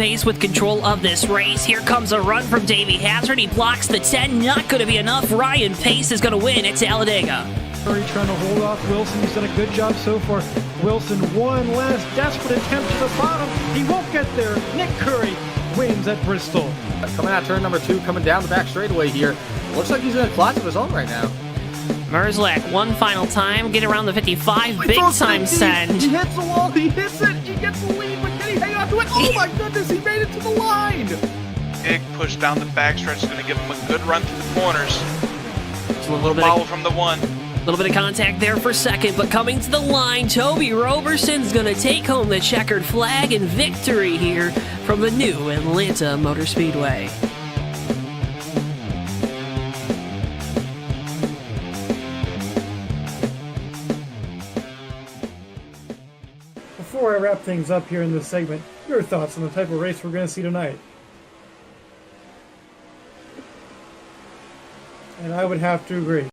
pace with control of this race. Here comes a run from Davey Hazard. He blocks the 10. Not going to be enough. Ryan Pace is going to win at Talladega. Already trying to hold off Wilson. He's done a good job so far. Wilson, one last desperate attempt to the bottom. He won't get there. Nick Curry wins at Bristol. Coming out turn number 2, coming down the back straightaway here. Looks like he's in a class of his own right now. Merzlak, one final time, get around the 55, big time send. He hits the wall, he hits it, he gets the lead, but can he hang on to it? Oh my goodness, he made it to the line! Big push down the backstretch is going to give him a good run through the corners. A little bit follow from the 1. A little bit of contact there for second, but coming to the line, Toby Roberson's going to take home the checkered flag and victory here from the new Atlanta Motor Speedway. Before I wrap things up here in this segment, your thoughts on the type of race we're going to see tonight? And I would have to agree.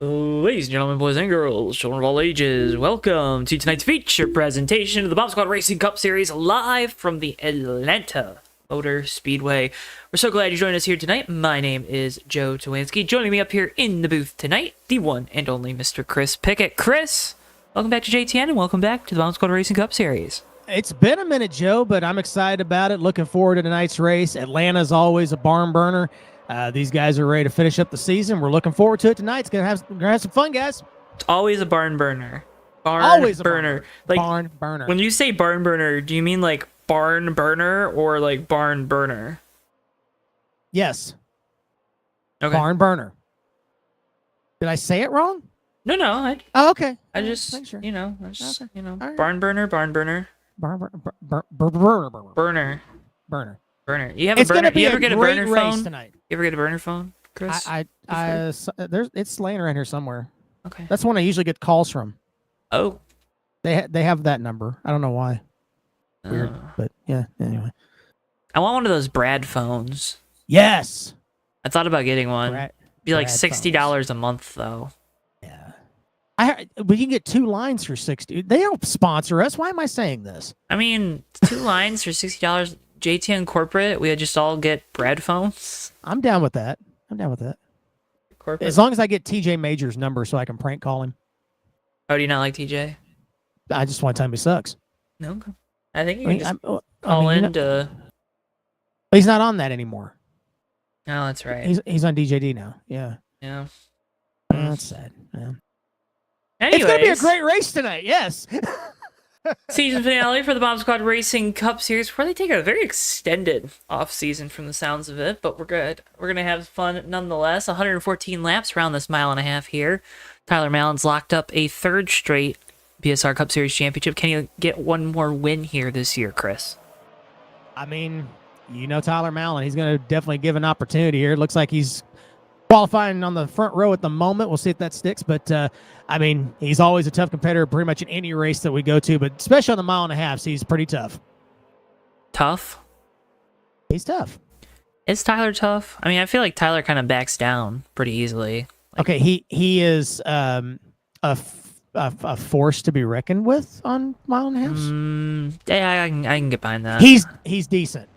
Ladies and gentlemen, boys and girls, children of all ages, welcome to tonight's feature presentation of the Bomb Squad Racing Cup Series live from the Atlanta Motor Speedway. We're so glad you joined us here tonight. My name is Joe Towanski. Joining me up here in the booth tonight, the one and only Mr. Chris Pickett. Chris, welcome back to JTN and welcome back to the Bomb Squad Racing Cup Series. It's been a minute, Joe, but I'm excited about it. Looking forward to tonight's race. Atlanta's always a barn burner. These guys are ready to finish up the season. We're looking forward to it tonight. It's gonna have some fun, guys. It's always a barn burner. Always a burner. Barn burner. When you say barn burner, do you mean like barn burner or like barn burner? Yes. Okay. Barn burner. Did I say it wrong? No. Oh, okay. I just, Thanks, sure. you know, Right. barn burner. Burner. Burner. You have It's a burner? gonna be You ever a get a great burner race phone? tonight. You ever get a burner phone, Chris? It's laying around here somewhere. Okay. That's one I usually get calls from. Oh. They have that number. I don't know why. Weird, but yeah. Anyway. I want one of those Brad phones. Yes. I thought about getting one. Be like Brad $60 a month though. Yeah. We can get 2 lines for $60. They don't sponsor us. Why am I saying this? I mean, 2 lines for $60. JTN corporate. We just all get Brad phones. I'm down with that. Corporate. As long as I get TJ Major's number so I can prank call him. Oh, do you not like TJ? I just want to tell him he sucks. No. I think you can just call into. He's not on that anymore. Oh, that's right. He's on DJD now. Yeah. Yeah. That's sad. Yeah. Anyways, it's going to be a great race tonight. Yes. Season finale for the Bomb Squad Racing Cup Series, where they take a very extended off season from the sounds of it, but we're good. We're going to have fun nonetheless. 114 laps around this mile and a half here. Tyler Mallon's locked up a 3rd straight BSR Cup Series championship. Can you get one more win here this year, Chris? I mean, Tyler Mallon. He's going to definitely give an opportunity here. It looks like he's qualifying on the front row at the moment. We'll see if that sticks, but I mean, he's always a tough competitor pretty much in any race that we go to, but especially on the mile and a half, he's pretty tough. Tough? He's tough. Is Tyler tough? I mean, I feel like Tyler kind of backs down pretty easily. Okay, he is a force to be reckoned with on mile and a half. Yeah, I can get behind that. He's decent.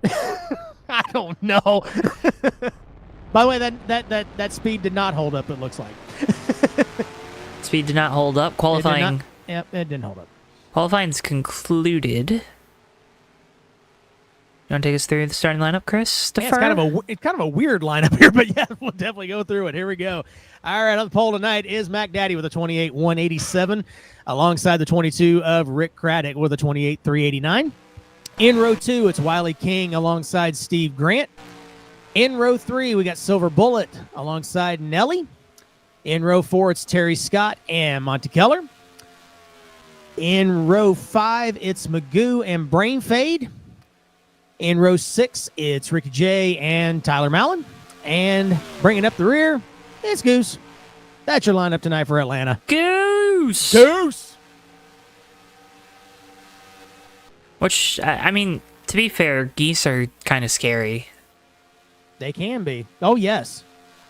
I don't know. By the way, that speed did not hold up, it looks like. Speed did not hold up. Qualifying. It didn't hold up. Qualifying's concluded. You want to take us through the starting lineup, Chris? Yeah, it's kind of a weird lineup here, but yeah, we'll definitely go through it. Here we go. All right, on the pole tonight is Mac Daddy with a 28-187, alongside the 22 of Rick Craddock with a 28-389. In row 2, it's Wiley King alongside Steve Grant. In row 3, we got Silver Bullet alongside Nelly. In row 4, it's Terry Scott and Monte Keller. In row 5, it's Magoo and Brain Fade. In row 6, it's Ricky J and Tyler Mallon. And bringing up the rear, it's Goose. That's your lineup tonight for Atlanta. Goose! Which, I mean, to be fair, geese are kind of scary. They can be. Oh, yes.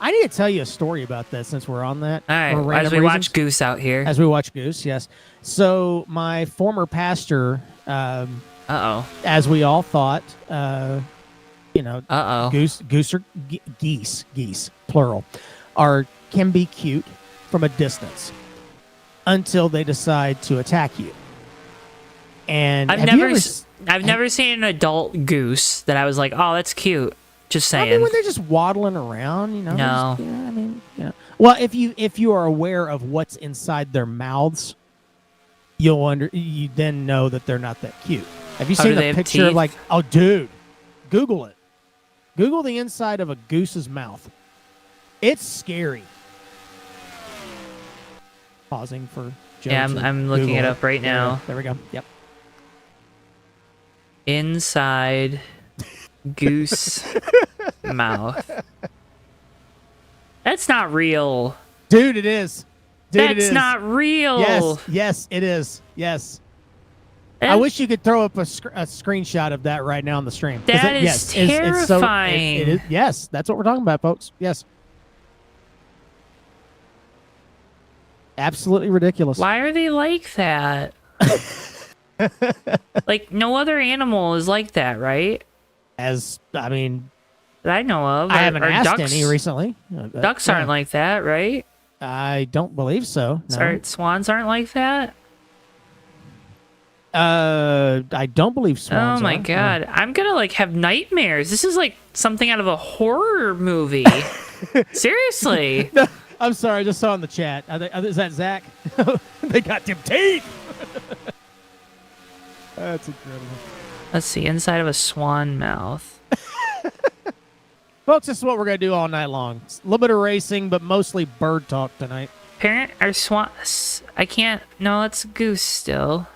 I need to tell you a story about that since we're on that. All for right, random as we reasons. watch Goose out here. As we watch Goose, yes. So my former pastor, Uh-oh. as we all thought, Uh-oh. geese, plural, can be cute from a distance until they decide to attack you. And I've never seen an adult goose that I was like, oh, that's cute. Just saying. I mean, when they're just waddling around, No. Well, if you are aware of what's inside their mouths, you then know that they're not that cute. Have you Oh, seen do they a have picture of teeth? like, oh, dude, Google it. Google the inside of a goose's mouth. It's scary. Pausing for Joe. Yeah, to I'm looking Google it up right now. There we go. Yep. Inside goose mouth. That's not real. Dude, it is. Dude, it That's is. not real. Yes, it is. Yes. I That- wish you could throw up a screenshot of that right now on the stream. 'Cause That is terrifying. It is, yes, that's what we're talking about, folks. Yes. Absolutely ridiculous. Why are they like that? Like, no other animal is like that, right? That That I know of. I haven't Or asked ducks, any recently. Ducks aren't like that, right? I don't believe so. No. Sorry, swans aren't like that? I don't believe swans Oh my are. god. I'm gonna like have nightmares. This is like something out of a horror movie. Seriously. No, I'm sorry, I just saw in the chat. Is that Zach? They got them teeth. That's incredible. Let's see, inside of a swan mouth. Folks, this is what we're going to do all night long. It's a little bit of racing, but mostly bird talk tonight. Parent or swan? I can't. No, it's goose still.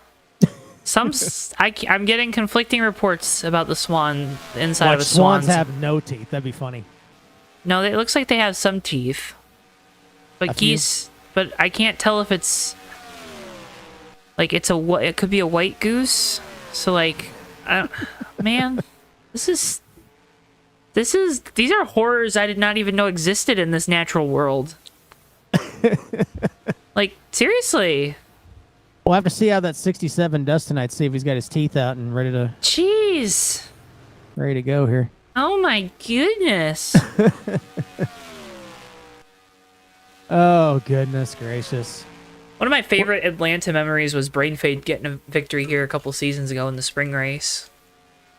I'm getting conflicting reports about the swan inside of a swans swan's. have no teeth. That'd be funny. No, it looks like they have some teeth. But A few? geese. But I can't tell if it's like it could be a white goose. So like, man, these are horrors I did not even know existed in this natural world. Like, seriously. We'll have to see how that 67 does tonight. See if he's got his teeth out and ready Jeez. to go here. Oh my goodness. Oh goodness gracious! One of my favorite Atlanta memories was Brain Fade getting a victory here a couple seasons ago in the spring race.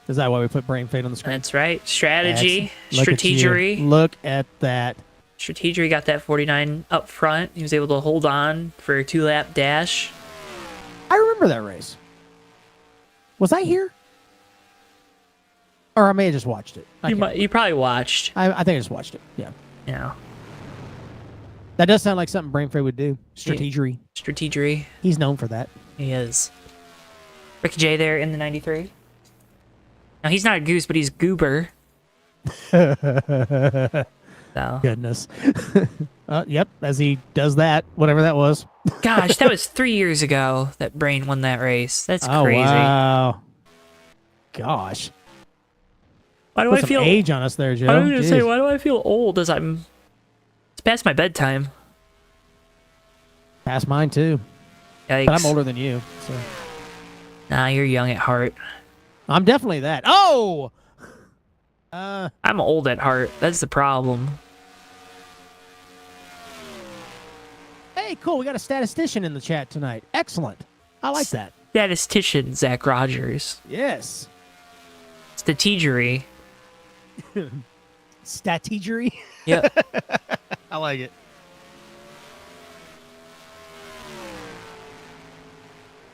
Is that why we put brain fade on the screen? That's right. Strategy. Look at you. Strategery. Look at that. Strategery got that 49 up front. He was able to hold on for a 2-lap dash. I remember that race. Was I here? Or I may have just watched it. You probably watched. I think I just watched it. Yeah. You know, That does sound like something Brain Fade would do. Strategery. Strategery. He's known for that. He is. Ricky J there in the 93. Now, he's not a goose, but he's goober. So. Goodness. Yep, as he does that, whatever that was. Gosh, that was 3 years ago that Brain won that race. That's Oh, crazy. wow. Gosh. Why do Put I some feel age on us there, Joe. I was gonna say, Jeez. why do I feel old as it's past my bedtime? Past mine, too. Yikes. But I'm older than you, so. Nah, you're young at heart. I'm definitely that. Oh! I'm old at heart. That's the problem. Hey, cool. We got a statistician in the chat tonight. Excellent. I like that. Statistician Zach Rogers. Yes. Strategery. Strategery. Yep. I like it.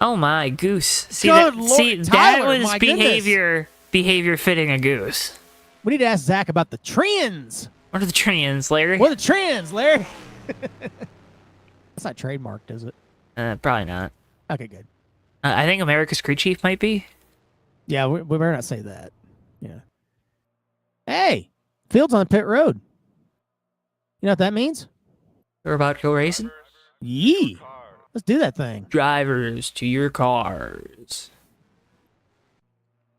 Oh my goose. See Good that? Lord, See Tyler, that was my goodness. behavior fitting a goose. We need to ask Zach about the trends. What are the trends, Larry? What are the trends, Larry? That's not trademarked, is it? Probably not. Okay, good. I think America's Crew Chief might be. Yeah, we better not say that. Yeah. Hey, Field's on the pit road. You know what that means? We're about to go racing. Yee. Let's do that thing. Drivers to your cars.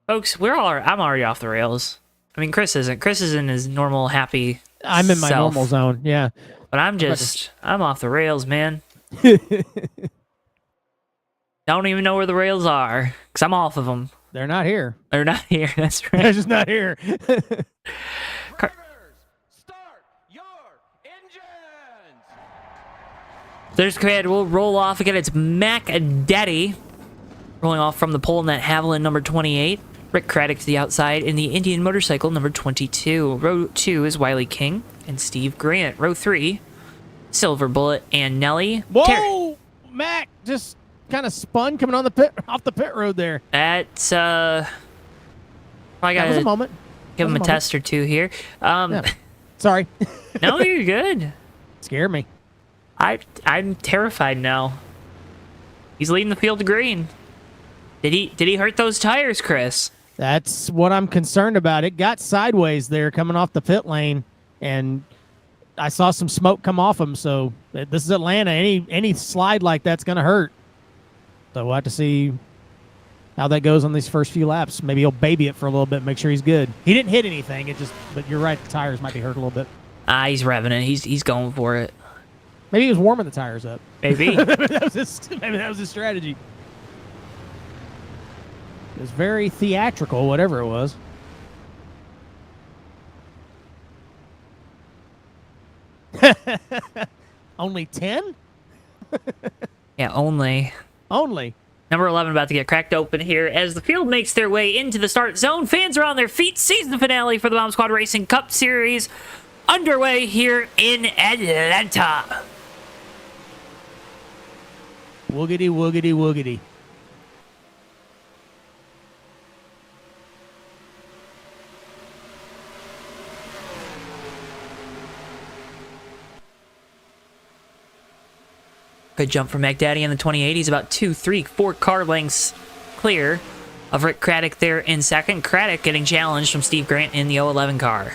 Folks, I'm already off the rails. I mean, Chris isn't. Chris is in his normal, happy I'm in my self. normal zone. Yeah. But I'm off the rails, man. Don't even know where the rails are, because I'm off of them. They're not here. They're not here, that's They're right. just not here. Start your engines. There's command. We'll roll off again. It's Mac Daddy rolling off from the pole in that Haviland number 28. Rick Craddock to the outside in the Indian Motorcycle number 22. Row 2 is Wiley King and Steve Grant. Row 3, Silver Bullet and Nelly. Whoa! Mac just kind of spun coming on the off the pit road there. That's I That was a gotta moment. give That was him a moment. test or two here. Yeah. Sorry. No, you're good. Scared me. I'm terrified now. He's leading the field to green. Did he hurt those tires, Chris? That's what I'm concerned about. It got sideways there coming off the pit lane, and I saw some smoke come off him. So this is Atlanta. Any slide like that's going to hurt. So we'll have to see how that goes on these first few laps. Maybe he'll baby it for a little bit, make sure he's good. He didn't hit anything. But you're right. The tires might be hurt a little bit. He's revving it. He's going for it. Maybe he was warming the tires up. Maybe. maybe that was his strategy. It was very theatrical, whatever it was. Only 10? Yeah, only. Only. Number 11 about to get cracked open here as the field makes their way into the start zone. Fans are on their feet. Season finale for the Bomb Squad Racing Cup Series underway here in Atlanta. Woogity, woogity, woogity. Good jump from McDaddy in the 28. He's about 2, 3, 4 car lengths clear of Rick Craddock there in second. Craddock getting challenged from Steve Grant in the 011 car.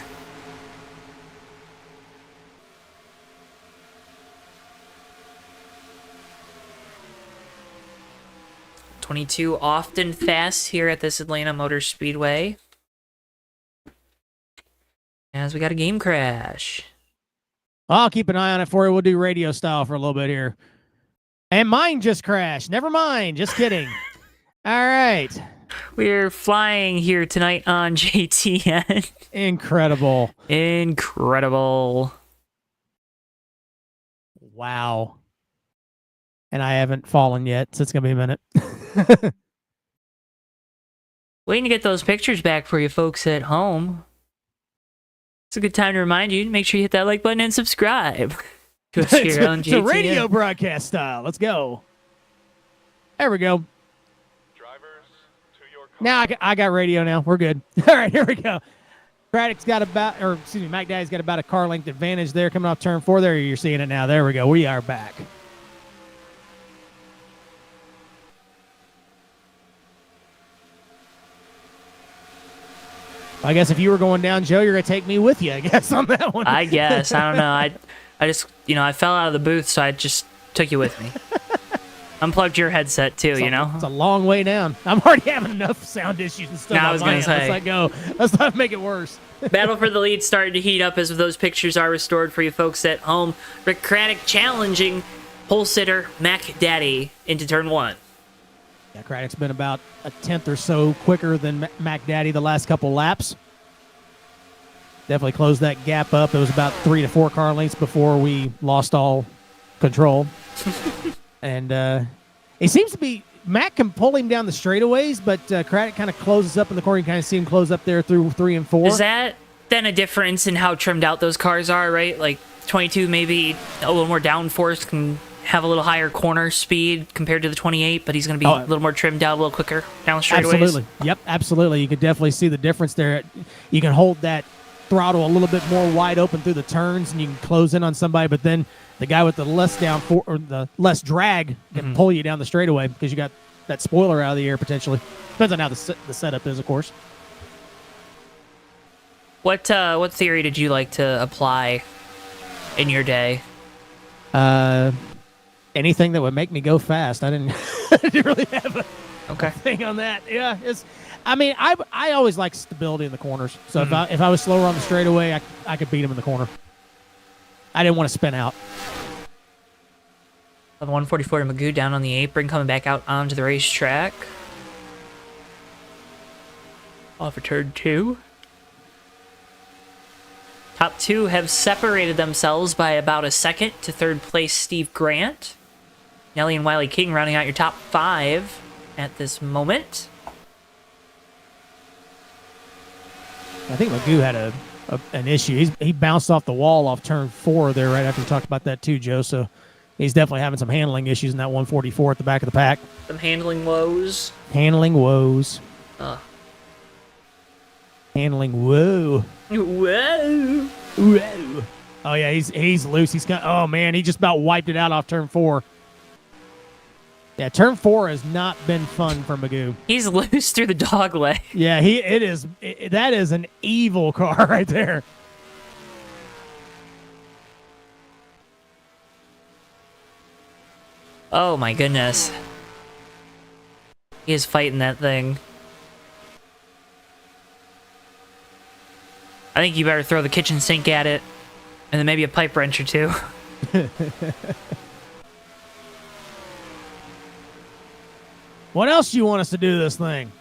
'22 often fast here at this Atlanta Motor Speedway. As we got a game crash. I'll keep an eye on it for you. We'll do radio style for a little bit here. And mine just crashed. Never mind. Just kidding. All right. We're flying here tonight on JTN. Incredible. Incredible. Wow. And I haven't fallen yet, so it's going to be a minute. Waiting to get those pictures back for you folks at home. It's a good time to remind you to make sure you hit that like button and subscribe to us here on It's JTN. a radio broadcast style. Let's go. There we go. Drivers, to your car. Now I got radio now. We're good. All right, here we go. Craddock's got Mac Daddy's got about a car length advantage there coming off turn 4 there. You're seeing it now. There we go. We are back. I guess if you were going down, Joe, you're going to take me with you, I guess, on that one. I guess. I don't know. I just, I fell out of the booth, so I just took you with me. Unplugged your headset, too, It's a long way down. I'm already having enough sound issues and stuff. No, I was going to say. Let's let go. Let's not make it worse. Battle for the lead starting to heat up as those pictures are restored for you folks at home. Rick Craddock challenging pole sitter Mac Daddy into turn 1. Yeah, Craddock's been about a tenth or so quicker than Mac Daddy the last couple laps. Definitely closed that gap up. It was about 3 to 4 car lengths before we lost all control. And it seems to be Mac can pull him down the straightaways, but Craddock kind of closes up in the corner. You kind of see him close up there through 3 and 4. Is that then a difference in how trimmed out those cars are, right? Like 22 maybe a little more downforce, can have a little higher corner speed compared to the 28, but he's going to be a little more trimmed out, a little quicker down the straightaways. Absolutely. Yep, absolutely. You can definitely see the difference there. You can hold that throttle a little bit more wide open through the turns, and you can close in on somebody, but then the guy with the less the less drag can pull you down the straightaway because you got that spoiler out of the air potentially. Depends on how the setup is, of course. What theory did you like to apply in your day? Anything that would make me go fast. I didn't really have Okay. thing on that. Yeah, I always like stability in the corners. So if I was slower on the straightaway, I could beat him in the corner. I didn't want to spin out. The 144 to Magoo down on the apron, coming back out onto the racetrack. Off of turn 2. Top 2 have separated themselves by about a second to third place Steve Grant. Nelly and Wiley King rounding out your top 5 at this moment. I think Magoo had an issue. He bounced off the wall off turn 4 there right after we talked about that too, Joe. So he's definitely having some handling issues in that 144 at the back of the pack. Some handling woes. Handling woes. Uh. Handling whoa. Whoa. Whoa. Oh yeah, he's loose. Oh man, he just about wiped it out off turn 4. Yeah, turn 4 has not been fun for Magoo. He's loose through the dog leg. Yeah, that is an evil car right there. Oh my goodness. He is fighting that thing. I think you better throw the kitchen sink at it, and then maybe a pipe wrench or two. What else do you want us to do this thing?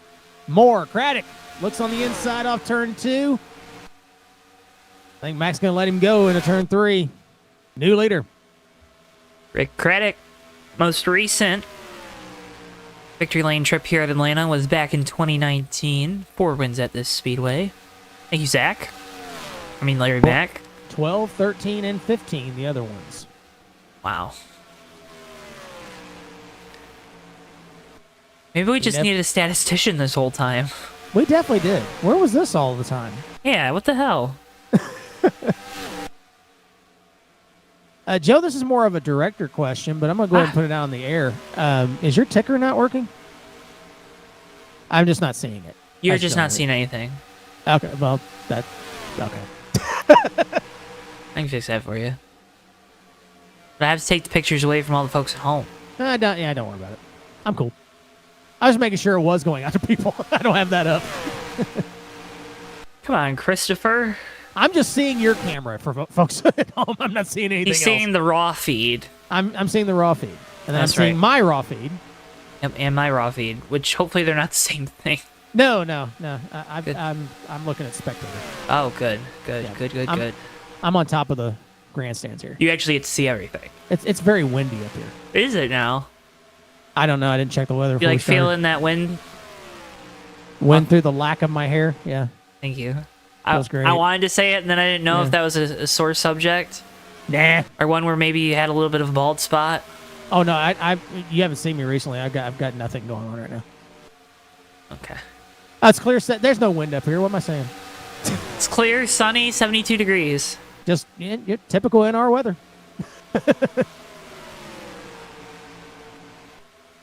More. Craddock looks on the inside off turn 2. I think Mac's going to let him go into turn 3. New leader. Rick Craddock, most recent victory lane trip here at Atlanta was back in 2019. 4 wins at this speedway. Thank you, Zach. Larry Mack. 12, 13, and 15, the other ones. Wow. Maybe we just needed a statistician this whole time. We definitely did. Where was this all the time? Yeah, what the hell? Joe, this is more of a director question, but I'm going to go ahead and put it out on the air. Is your ticker not working? I'm just not seeing it. You're just not seeing anything. Okay, well, that's okay. I can fix that for you. But I have to take the pictures away from all the folks at home. Don't worry about it. I'm cool. I was making sure it was going out to people. I don't have that up. Come on, Christopher. I'm just seeing your camera for folks at home. I'm not seeing anything He's seeing the raw feed. I'm seeing the raw feed. And then That's I'm seeing right. my raw feed. Yep, and my raw feed, which hopefully they're not the same thing. No. Good. I'm looking at Spectator. Oh, good. Yeah. Good. I'm on top of the grandstands here. You actually get to see everything. It's very windy up here. Is it now? I don't know. I didn't check the weather. You before we like started. feeling that wind? Wind through the lack of my hair? Yeah. Thank you. Feels great. I wanted to say it, and then I didn't know Yeah. if that was a sore subject. Nah. Or one where maybe you had a little bit of a bald spot. Oh no, you haven't seen me recently. I've got nothing going on right now. Okay. Oh, it's clear. There's no wind up here. What am I saying? It's clear, sunny, 72 degrees. Just your typical NR weather.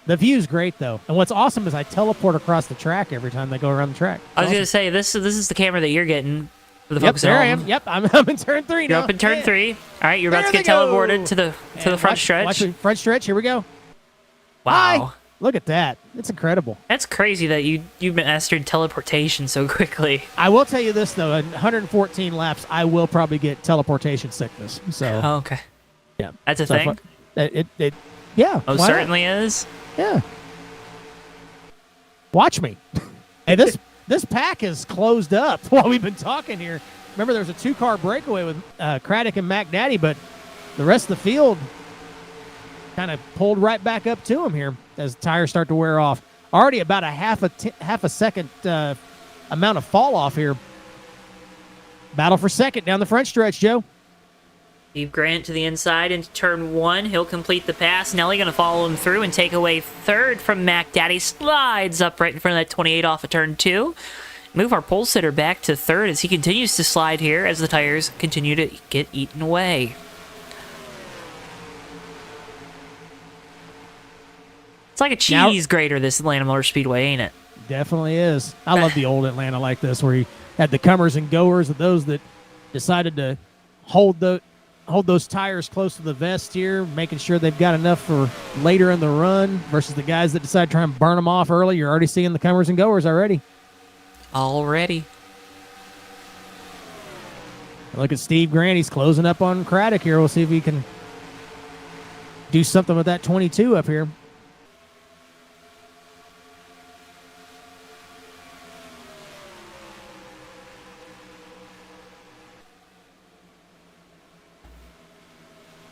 The view's great though, and what's awesome is I teleport across the track every time they go around the track. I was Awesome. gonna say this is the camera that you're getting for the Yep, folks there at I home. am. Yep, I'm in turn 3 now. You're up in turn Yeah. 3. All right, you're about There to get they go. teleported to the And front watch stretch. the front stretch. Here we go. Wow, Hi. Look at that. It's incredible. that's crazy that you mastered teleportation so quickly. I will tell you this though, in 114 laps, I will probably get teleportation sickness. So Oh, okay, yeah, that's a So thing. yeah. Oh, why not? certainly is. Yeah. Watch me. Hey, this pack is closed up while we've been talking here. Remember, there was a 2-car breakaway with Craddock and Mac Daddy, but the rest of the field kind of pulled right back up to him here as tires start to wear off. Already about a half a second amount of fall off here. Battle for second down the front stretch, Joe. Steve Grant to the inside into turn 1. He'll complete the pass. Nelly going to follow him through and take away third from Mac Daddy. Slides up right in front of that 28 off of turn 2. Move our pole sitter back to third as he continues to slide here as the tires continue to get eaten away. It's like a cheese grater, this Atlanta Motor Speedway, ain't it? Definitely is. I love the old Atlanta like this, where you had the comers and goers of those that decided to hold hold those tires close to the vest here, making sure they've got enough for later in the run versus the guys that decide to try and burn them off early. You're already seeing the comers and goers already. Already. Look at Steve Grant. He's closing up on Craddock here. We'll see if he can do something with that 22 up here.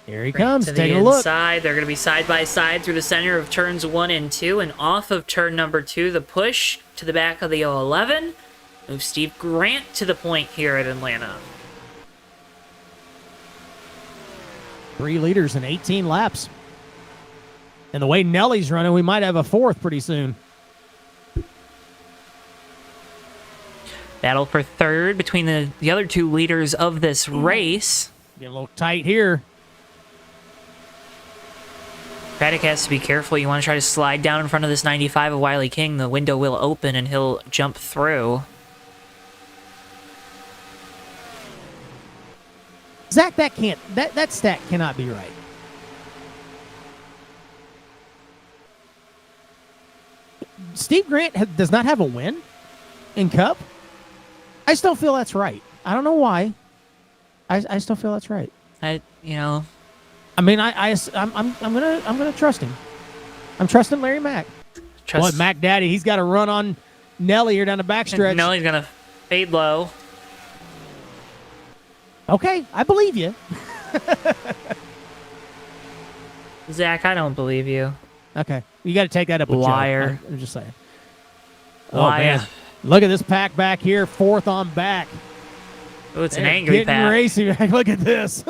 Here he comes, taking a look. Inside. They're going to be side by side through the center of turns 1 and 2, and off of turn number 2, the push to the back of the 011 moves Steve Grant to the point here at Atlanta. 3 leaders in 18 laps. And the way Nelly's running, we might have a 4th pretty soon. Battle for 3rd between the other 2 leaders of this race. Get a little tight here. Craddock has to be careful. You want to try to slide down in front of this 95 of Wiley King. The window will open and he'll jump through. Zach, that stat cannot be right. Steve Grant does not have a win in Cup. I just don't feel that's right. I don't know why. I just don't feel that's right. I mean, I'm gonna trust him. I'm trusting Larry Mack. What Mac Daddy? He's got to run on Nelly here down the backstretch. Nelly's gonna fade low. Okay, I believe you. Zach, I don't believe you. Okay, you got to take that up with Liar. Joe. I'm just saying. Liar. Oh man, look at this pack back here, 4th on back. Oh, it's an angry getting pack. Racy. Look at this.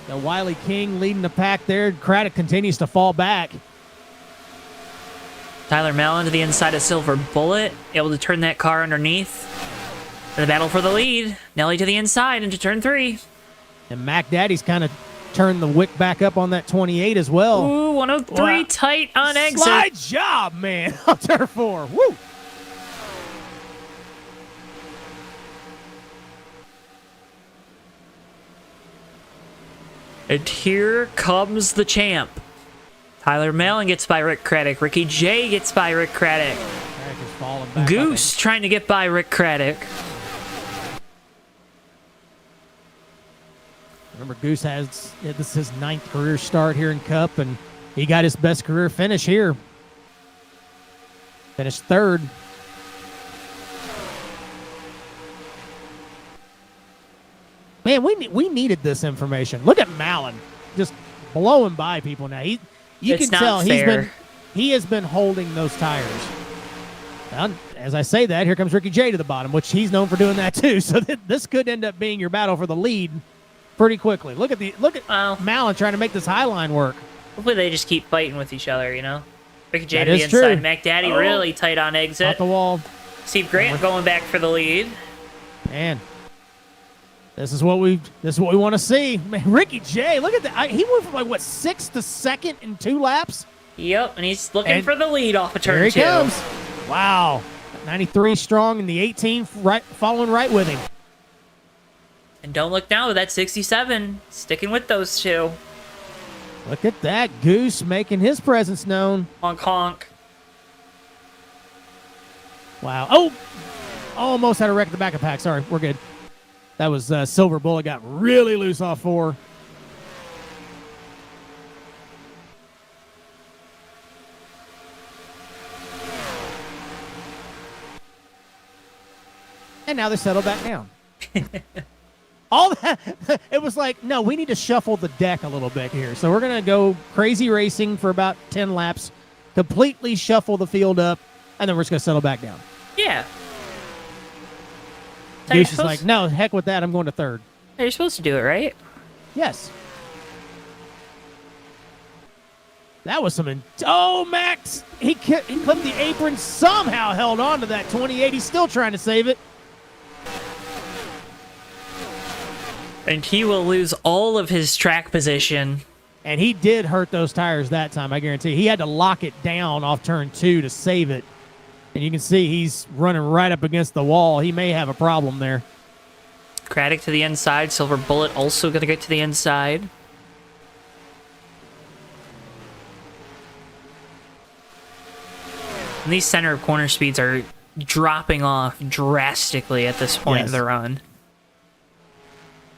The Wiley King leading the pack there. Craddock continues to fall back. Tyler Mellon to the inside of Silver Bullet, able to turn that car underneath. The battle for the lead. Nelly to the inside into turn 3. And Mac Daddy's kind of turned the wick back up on that 28 as well. Ooh, 103 Wow. tight on exit. Slide job, man, on turn 4. Woo! And here comes the champ. Tyler Mellon gets by Rick Craddock. Ricky J gets by Rick Craddock. Craddock is falling back. Goose trying to get by Rick Craddock. Remember, Goose this is his 9th career start here in Cup, and he got his best career finish here. Finished 3rd. Man, we needed this information. Look at Mallon just blowing by people now. You It's can not tell fair. he has been holding those tires. Well, as I say that, here comes Ricky J to the bottom, which he's known for doing that too. So this could end up being your battle for the lead pretty quickly. Look at Well, Mallon trying to make this high line work. hopefully they just keep fighting with each other, you know? Ricky J That to the is inside. true. Mac Daddy really tight on exit. Out the wall. Steve Grant going back for the lead. Man, this is what we want to see. Man, Ricky J, look at that. He went from like 6th to 2nd in 2 laps. Yep, and he's looking And for the lead off of turn Here he 2. comes. Wow, 93 strong in the 18, following right with him. And don't look now, that 67, sticking with those 2. Look at that, Goose making his presence known. Honk honk. Wow. Oh, almost had a wreck at the back of the pack. Sorry, we're good. That was Silver Bullet got really loose off 4. And now they're settled back down. All that, it was like, no, we need to shuffle the deck a little bit here. So we're going to go crazy racing for about 10 laps, completely shuffle the field up, and then we're just going to settle back down. Yeah. Goose is like, no, heck with that. I'm going to 3rd. You're supposed to do it, right? Yes. That was some. Oh, Max! He clipped the apron, somehow held on to that 28. He's still trying to save it. And he will lose all of his track position. And he did hurt those tires that time, I guarantee. He had to lock it down off turn 2 to save it. And you can see he's running right up against the wall. He may have a problem there. Craddock to the inside. Silver Bullet also going to get to the inside. And these center of corner speeds are dropping off drastically at this point of the run.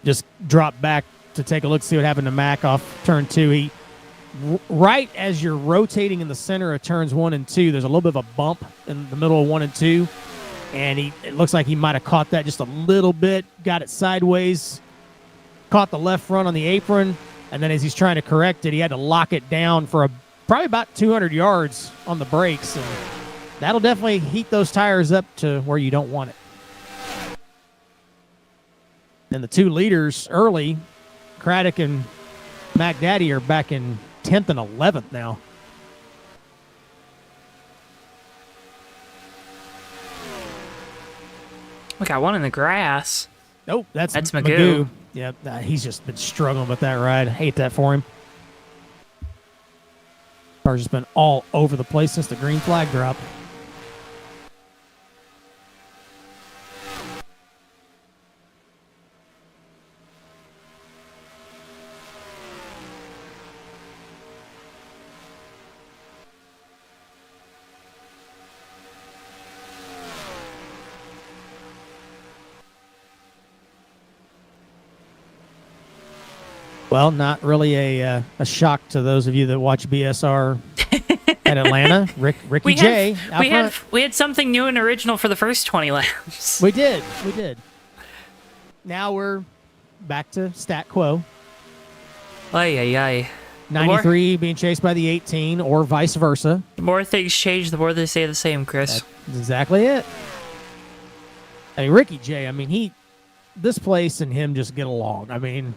Just drop back to take a look, see what happened to Mac off turn 2. Right as you're rotating in the center of turns 1 and 2, there's a little bit of a bump in the middle of 1 and 2. And it looks like he might have caught that just a little bit, got it sideways, caught the left front on the apron, and then as he's trying to correct it, he had to lock it down for probably about 200 yards on the brakes. And that'll definitely heat those tires up to where you don't want it. And the two leaders early, Craddock and Mac Daddy, are back in 10th and 11th now. We got one in the grass. Nope, that's Magoo. Yep, he's just been struggling with that ride. I hate that for him. Car's just been all over the place since the green flag drop. Well, not really a shock to those of you that watch BSR at Atlanta. Ricky J. We had something new and original for the first 20 laps. We did. Now we're back to stat quo. Ay. 93 being chased by the 18, or vice versa. The more things change, the more they stay the same, Chris. That's exactly it. I mean, Ricky J. This place and him just get along. I mean,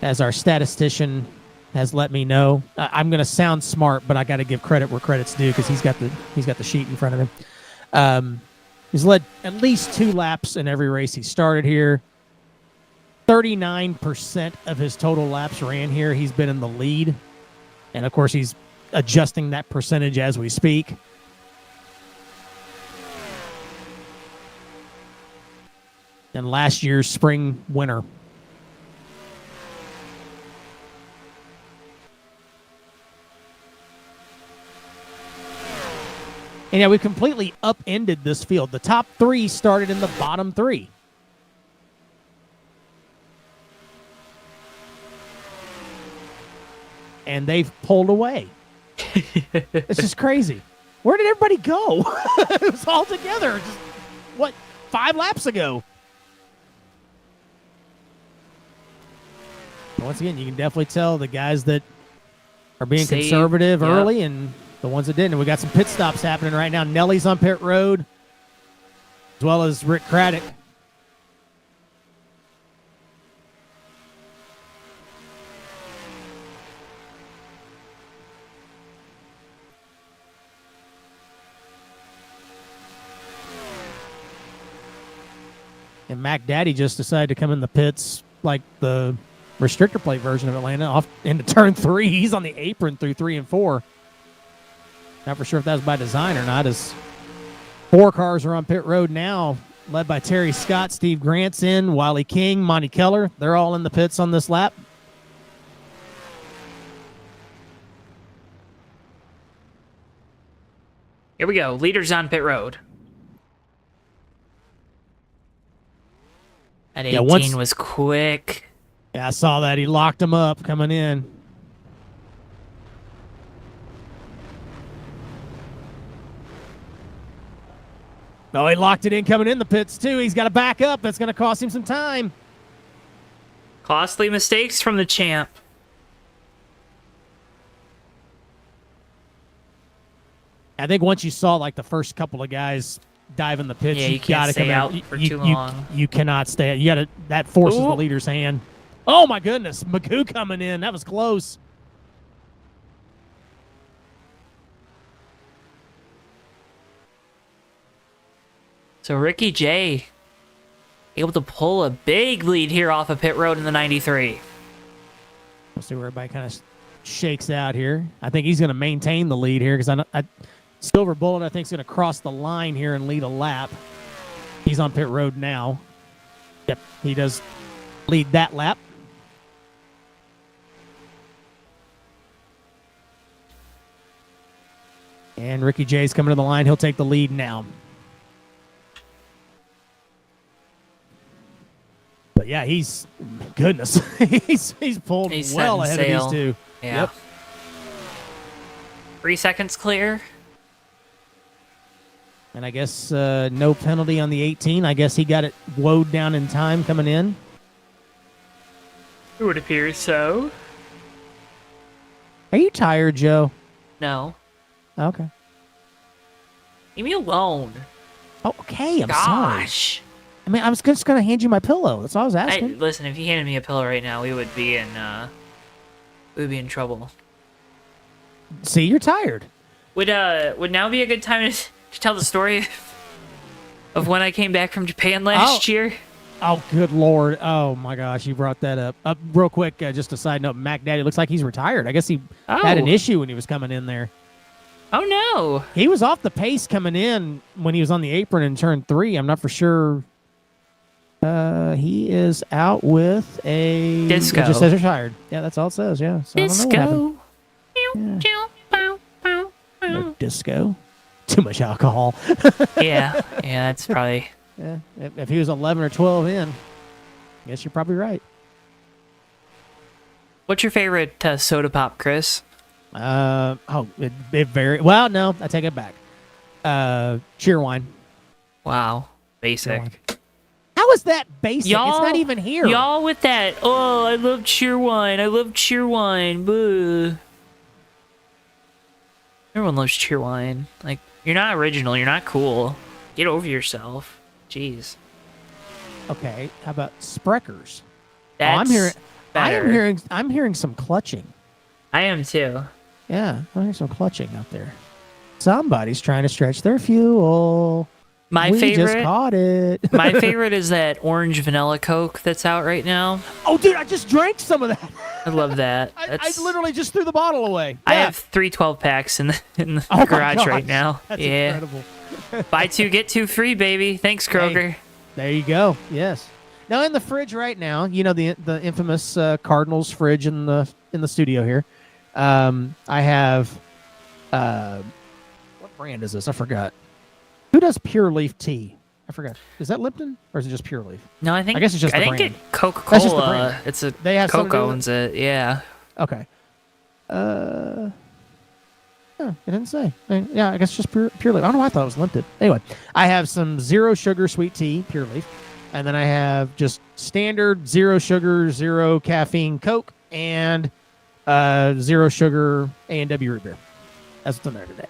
as our statistician has let me know, I'm going to sound smart, but I got to give credit where credit's due because he's got the sheet in front of him. He's led at least 2 laps in every race he started here. 39% of his total laps ran here. He's been in the lead, and of course he's adjusting that percentage as we speak. And last year's spring winner. And yeah, we completely upended this field. The top 3 started in the bottom 3. And they've pulled away. It's just crazy. Where did everybody go? It was all together just, 5 laps ago? Once again, you can definitely tell the guys that are being conservative early and the ones that didn't. And we got some pit stops happening right now. Nelly's on pit road, as well as Rick Craddock. And Mac Daddy just decided to come in the pits like the restrictor plate version of Atlanta off into turn 3. He's on the apron through 3 and 4. Not for sure if that was by design or not, as 4 cars are on pit road now, led by Terry Scott, Steve Grant's in, Wiley King, Monty Keller. They're all in the pits on this lap. Here we go. Leaders on pit road. At 18 was quick. Yeah, I saw that. He locked him up coming in. No, he locked it in coming in the pits, too. He's got to back up. That's going to cost him some time. Costly mistakes from the champ. I think once you saw, like, the first couple of guys dive in the pits, you can't stay out for too long. You cannot stay. You got to. That forces the leader's hand. Oh my goodness, Magoo coming in. That was close. So Ricky J able to pull a big lead here off of pit road in the 93. We'll see where everybody kind of shakes out here. I think he's going to maintain the lead here because Silver Bullet, I think, is going to cross the line here and lead a lap. He's on pit road now. Yep, he does lead that lap. And Ricky J's coming to the line. He'll take the lead now. But yeah, goodness, he's pulled He's well setting ahead sail. of these two. Yeah. Yep. 3 seconds clear. And I guess no penalty on the 18. I guess he got it woed down in time coming in. It would appear so. Are you tired, Joe? No. Okay. Leave me alone. Oh, okay. I'm sorry. Gosh. I mean, I was just going to hand you my pillow. That's all I was asking. Listen, if you handed me a pillow right now, we would be in trouble. See, you're tired. Would now be a good time to tell the story of when I came back from Japan last year? Oh, good Lord. Oh, my gosh. You brought that up. Real quick, just a side note, Mac Daddy looks like he's retired. I guess he had an issue when he was coming in there. Oh, no. He was off the pace coming in when he was on the apron in turn 3. I'm not for sure. He is out with a... Disco. It just says retired. Yeah, that's all it says, yeah. So I don't know what happened. No disco. Too much alcohol. Yeah, that's probably... Yeah, if he was 11 or 12 in, I guess you're probably right. What's your favorite soda pop, Chris? It very well. No, I take it back. Cheerwine. Wow, basic. How is that basic? Y'all, it's not even here. Y'all with that, oh, I love Cheerwine. I love Cheerwine. Boo. Everyone loves Cheerwine. Like, you're not original. You're not cool. Get over yourself. Jeez. Okay, how about Spreckers? That's better. I'm hearing some clutching. I am too. Yeah, I'm hearing some clutching out there. Somebody's trying to stretch their fuel. We just caught it. My favorite is that orange vanilla Coke that's out right now. Oh, dude, I just drank some of that. I love that. I literally just threw the bottle away. I Yeah. have 3 12-packs in the Oh my garage gosh, right now. That's yeah. incredible. Buy 2, get 2 free, baby. Thanks, Kroger. Hey, there you go. Yes. Now in the fridge right now, you know the infamous Cardinals fridge in the studio here. I have what brand is this? I forgot. Who does Pure Leaf tea? I forgot. Is that Lipton or is it just Pure Leaf? No, I guess it's just the brand. it Coca-Cola. That's just the brand. It's a They have something Coke to do with owns it. Yeah. Okay. Yeah, it didn't say. Yeah, I guess just pure leaf. I don't know why I thought it was limited. Anyway, I have some 0 sugar sweet tea, pure leaf. And then I have just standard 0 sugar, 0 caffeine Coke and 0 sugar A&W root beer. That's what's in there today.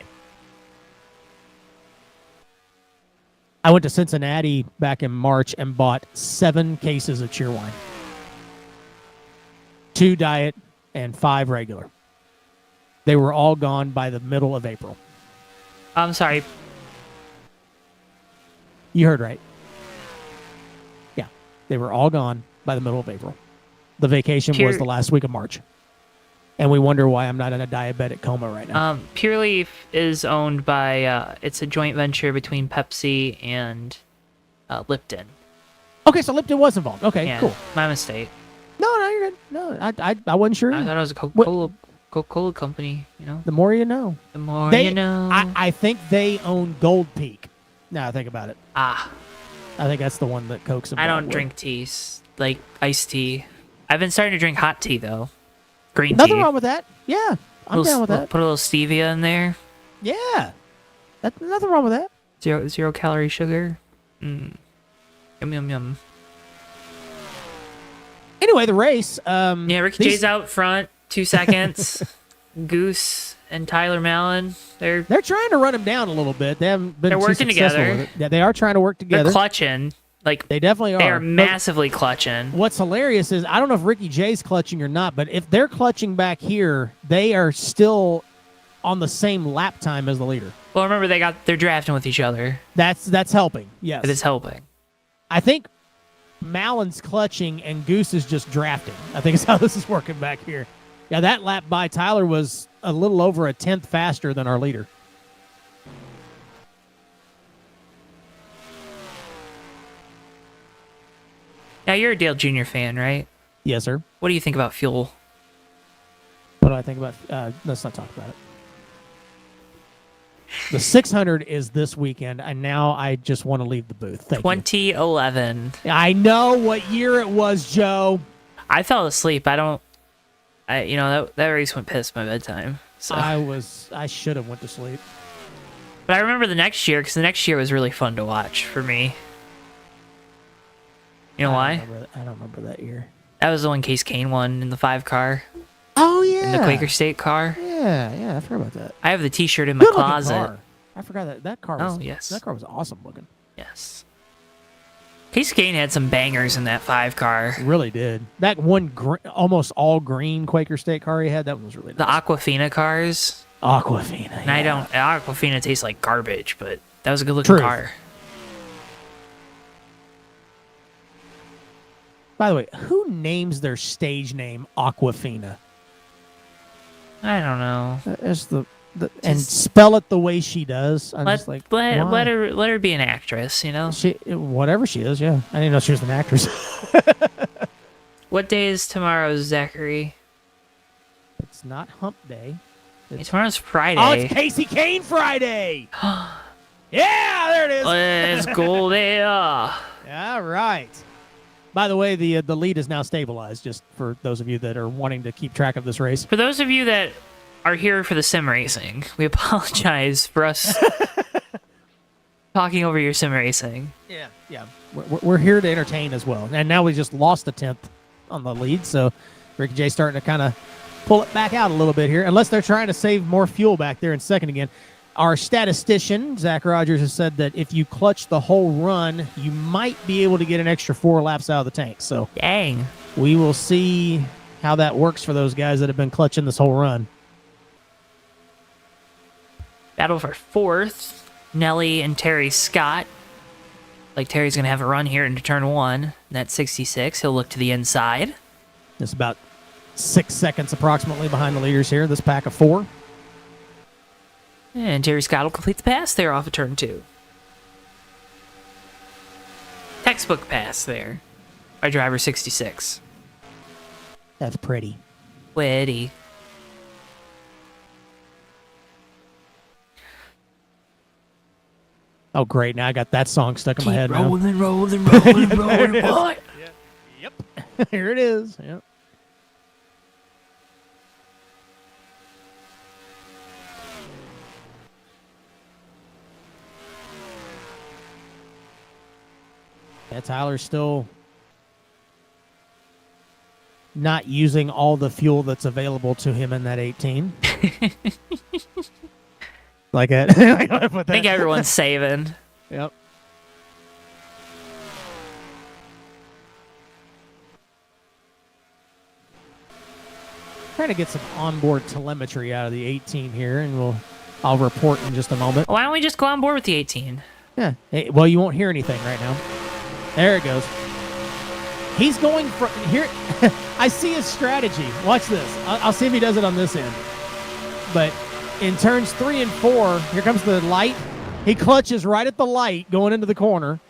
I went to Cincinnati back in March and bought 7 cases of Cheerwine. 2 diet and 5 regular. They were all gone by the middle of April. I'm sorry. You heard right. Yeah, they were all gone by the middle of April. The vacation was the last week of March. And we wonder why I'm not in a diabetic coma right now. Pure Leaf is owned by, it's a joint venture between Pepsi and Lipton. Okay, so Lipton was involved. Okay, Yeah, cool. my mistake. No, you're good. No, I wasn't sure. I thought it was a Coca-Cola company, you know? The more you know. The more you know. I think they own Gold Peak. Now I think about it. I think that's the one that Coke's involved don't with. drink teas, like iced tea. I've been starting to drink hot tea, though. Green Nothing tea. wrong with that. Yeah, I'm down with that. Put a little stevia in there. Yeah. Nothing wrong with that. Zero calorie sugar. Yum, yum, yum. Anyway, the race. Yeah, Ricky J's out front, 2 seconds. Goose and Tyler Mallon, they're trying to run him down a little bit. They haven't been They're too working successful together. with it. Yeah, they are trying to work together. they're clutching. Like They definitely are. they are But massively clutching. what's hilarious is I don't know if Ricky J's clutching or not, but if they're clutching back here, they are still on the same lap time as the leader. Well, remember they're drafting with each other. That's helping. Yes, It is helping. I think Mallon's clutching and Goose is just drafting. I think is how this is working back here. Yeah, that lap by Tyler was a little over a 10th faster than our leader. Now, you're a Dale Jr. fan, right? Yes, sir. What do you think about fuel? What do I think about? Let's not talk about it. The 600 is this weekend, and now I just want to leave the booth. Thank 2011. you. I know what year it was, Joe. I fell asleep. You know, that race went past my bedtime. So. I should have went to sleep. But I remember the next year, because the next year was really fun to watch for me. You know why? I don't remember that year. That was the one Case Kane won in the 5 car. Oh, yeah. In the Quaker State car. Yeah, I forgot about that. I have the T-shirt in my Good-looking closet. car. I forgot that car was. Oh, yes. That car was awesome looking. Yes. Case Kane had some bangers in that 5 car. It really did. That one almost all green Quaker State car he had, that one was really The nice. Aquafina cars. Aquafina. And Aquafina tastes like garbage, but that was a good looking car. By the way, who names their stage name Aquafina? I don't know. That's and spell it the way she does. I'm just like, why? let her be an actress, you know? Whatever she is, yeah. I didn't know she was an actress. What day is tomorrow, Zachary? It's not hump day. Tomorrow's Friday. Oh, it's Casey Kane Friday. Yeah, there it is. Let's go there. All right. By the way, the lead is now stabilized, just for those of you that are wanting to keep track of this race. For those of you that are here for the sim racing, we apologize for us talking over your sim racing. Yeah. We're here to entertain as well. And now we just lost a 10th on the lead, so Ricky J's starting to kind of pull it back out a little bit here, unless they're trying to save more fuel back there in second again. Our statistician, Zach Rogers, has said that if you clutch the whole run, you might be able to get an extra 4 laps out of the tank. So dang, we will see how that works for those guys that have been clutching this whole run. Battle for 4th, Nelly and Terry Scott. Like Terry's going to have a run here into turn 1. That's 66. He'll look to the inside. It's about 6 seconds approximately behind the leaders here, this pack of 4. And Terry Scott will complete the pass there off of turn 2. Textbook pass there by driver 66. That's pretty. Witty. Oh, great. Now I got that song stuck in my head now. Rolling, what? Yep. Here it is. Yep. Yeah, Tyler's still not using all the fuel that's available to him in that 18. Like it. I think everyone's saving. Yep. Trying to get some onboard telemetry out of the 18 here, and I'll report in just a moment. Why don't we just go on board with the 18? Yeah. Hey, well, you won't hear anything right now. There it goes. He's going from here. I see his strategy. Watch this. I'll see if he does it on this end. But in turns 3 and 4, here comes the light. He clutches right at the light going into the corner.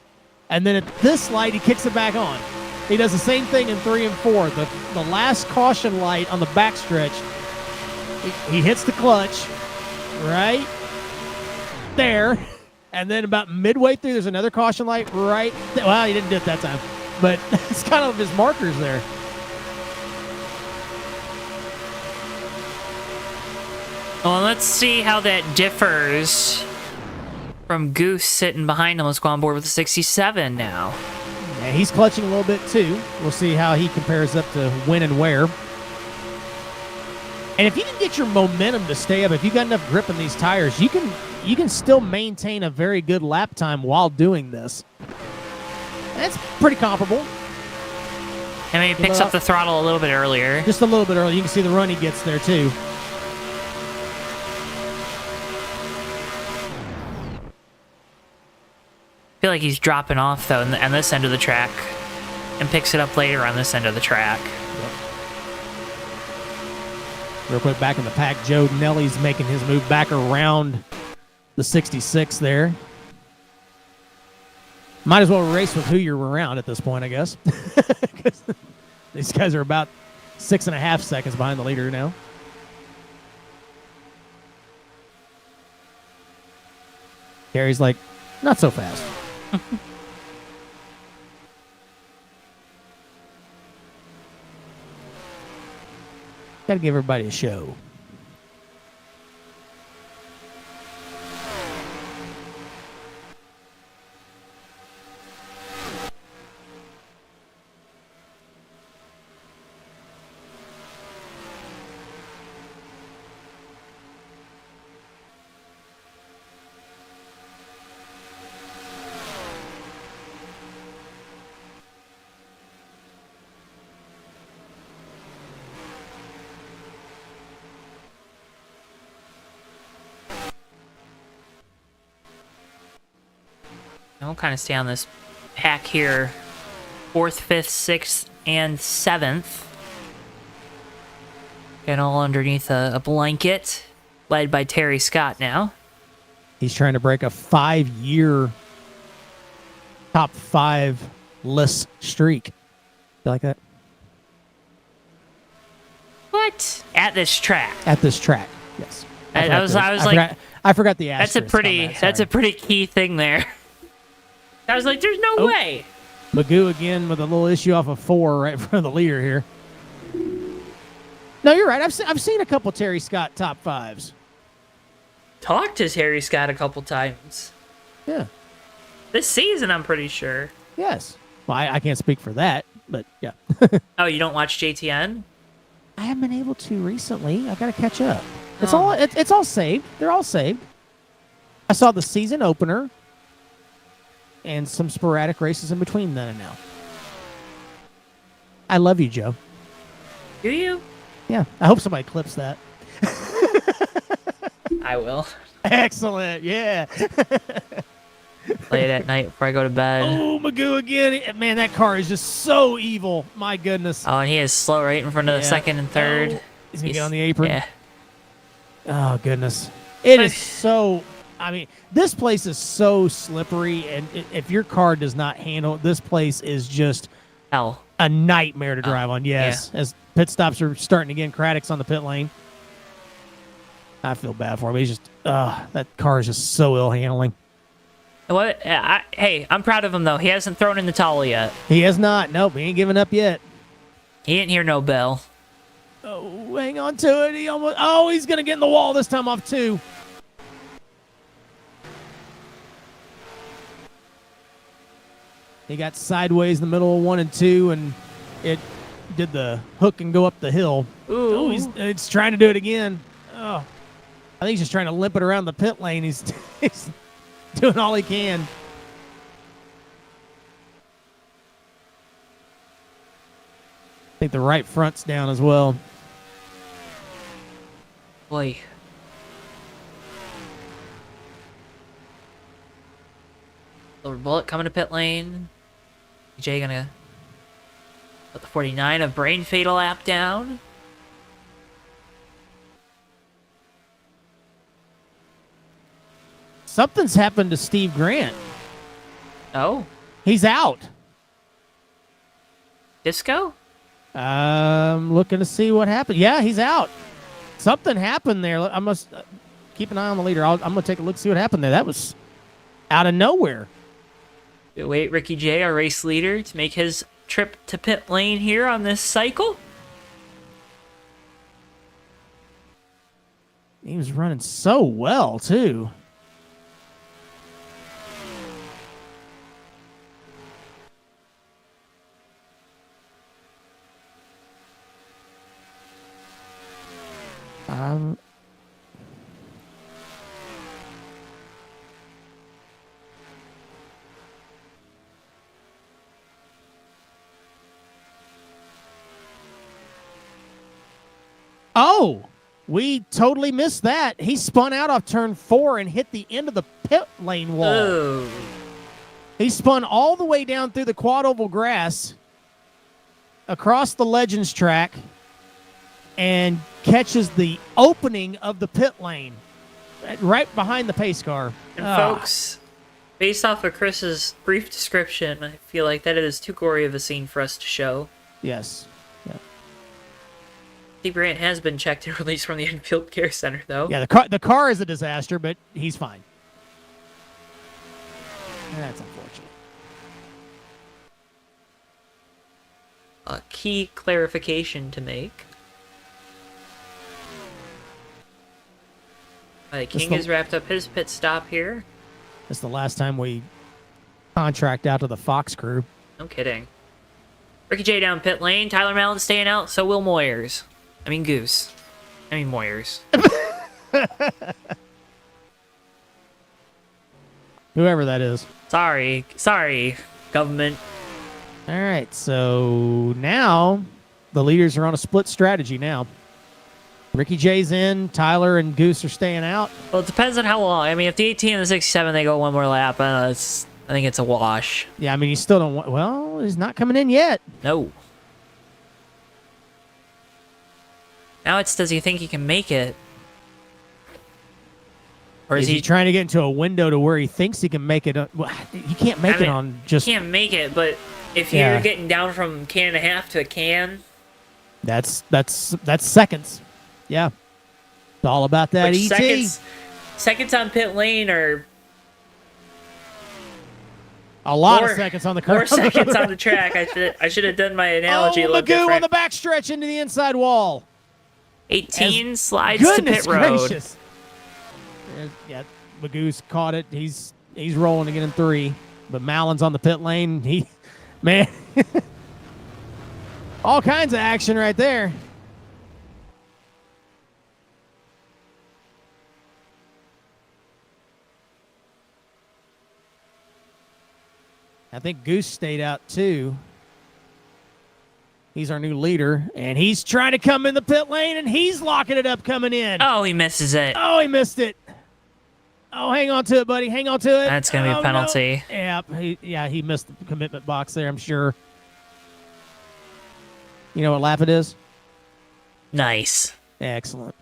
And then at this light, he kicks it back on. He does the same thing in 3 and 4. The last caution light on the backstretch, he hits the clutch right there. And then about midway through, there's another caution light right there. Well, he didn't do it that time. But it's kind of his markers there. Well, let's see how that differs from Goose sitting behind him. Let's go on board with the 67 now. Yeah, he's clutching a little bit too. We'll see how he compares up to when and where. And if you can get your momentum to stay up, if you've got enough grip in these tires, you can still maintain a very good lap time while doing this. That's pretty comparable. And maybe picks up the throttle a little bit earlier. Just a little bit early. You can see the run he gets there too. I feel like he's dropping off, though, on this end of the track and picks it up later on this end of the track. Yep. Real quick, back in the pack, Joe Nelly's making his move back around the 66 there. Might as well race with who you're around at this point, I guess. 'Cause these guys are about 6.5 seconds behind the leader now. Gary's like, not so fast. Gotta give everybody a show. I'll kind of stay on this pack here. 4th, 5th, 6th, and 7th. And all underneath a blanket, led by Terry Scott now. He's trying to break a 5-year top 5 list streak. You like that? What? At this track. At this track, yes. I was like, I forgot the that's asterisk. that's a pretty key thing there. I was like, there's no way. Magoo again with a little issue off of 4 right in front of the leader here. No, you're right. I've seen a couple Terry Scott top 5s. Talked to Terry Scott a couple times. Yeah. This season, I'm pretty sure. Yes. Well, I can't speak for that, but yeah. Oh, you don't watch JTN? I haven't been able to recently. I got to catch up. It's all saved. They're all saved. I saw the season opener and some sporadic races in between then and now. I love you, Joe. Do you? Yeah. I hope somebody clips that. I will. Excellent. Yeah. Play it at night before I go to bed. Oh, Magoo again. Man, that car is just so evil. My goodness. Oh, and he is slow right in front of the 2nd and 3rd. Oh, he's going to get on the apron. Yeah. Oh, goodness. It is so... I mean, this place is so slippery, and if your car does not handle it, this place is just Hell. a nightmare to drive on. Yes, as pit stops are starting again. Craddock's on the pit lane. I feel bad for him. He's just, that car is just so ill handling. What? Hey, I'm proud of him though. He hasn't thrown in the towel yet. He has not. Nope, he ain't giving up yet. He didn't hear no bell. Oh, hang on to it. He almost. Oh, he's gonna get in the wall this time off 2. He got sideways in the middle of 1 and 2, and it did the hook and go up the hill. Ooh. Oh, it's trying to do it again. Oh, I think he's just trying to limp it around the pit lane. He's doing all he can. I think the right front's down as well. Boy. Silver Bullet coming to pit lane. Jay gonna put the 49 of Brain Fatal app down. Something's happened to Steve Grant. Oh, He's out. Disco? Looking to see what happened. Yeah, he's out. Something happened there. I must keep an eye on the leader. I'm going to take a look, see what happened there. That was out of nowhere. Wait, Ricky J, our race leader, to make his trip to pit lane here on this cycle. He was running so well, too. Oh, we totally missed that. He spun out off turn 4 and hit the end of the pit lane wall. Oh. He spun all the way down through the quad oval grass, across the Legends track, and catches the opening of the pit lane right behind the pace car. And folks, Based off of Chris's brief description, I feel like that is too gory of a scene for us to show. Yes. Steve Grant has been checked and released from the infield care center, though. Yeah, the car is a disaster, but he's fine. That's unfortunate. A key clarification to make. King has wrapped up his pit stop here. It's the last time we contract out to the Fox crew. No kidding. Ricky J down pit lane. Tyler Mallon staying out. So will Moyers. I mean Goose. I mean Moyers. Whoever that is. Sorry, government. All right, so now the leaders are on a split strategy now. Ricky J's in, Tyler and Goose are staying out. Well, it depends on how long. I mean, if the 18 and the 67 they go one more lap, I think it's a wash. Yeah, I mean, you still don't want. Well, he's not coming in yet. No. Now it's does he think he can make it? Or Is he trying to get into a window to where he thinks he can make it? Well, you can't make it on just. You can't make it, but if you're getting down from can and a half to a can, that's seconds. Yeah, it's all about that which ET. Seconds on pit lane are a lot of seconds on the curve. More seconds on the track. I should have done my analogy a little different. Magoo on the backstretch into the inside wall. 18 slides to pit road. Gracious. Yeah, Magoo's caught it. He's rolling to get in 3, but Mallon's on the pit lane. Man, all kinds of action right there. I think Goose stayed out too. He's our new leader, and he's trying to come in the pit lane, and he's locking it up coming in. Oh, he misses it. Oh, he missed it. Oh, hang on to it, buddy. Hang on to it. That's going to be a penalty. No. Yeah, he missed the commitment box there, I'm sure. You know what lap it is? Nice. Excellent.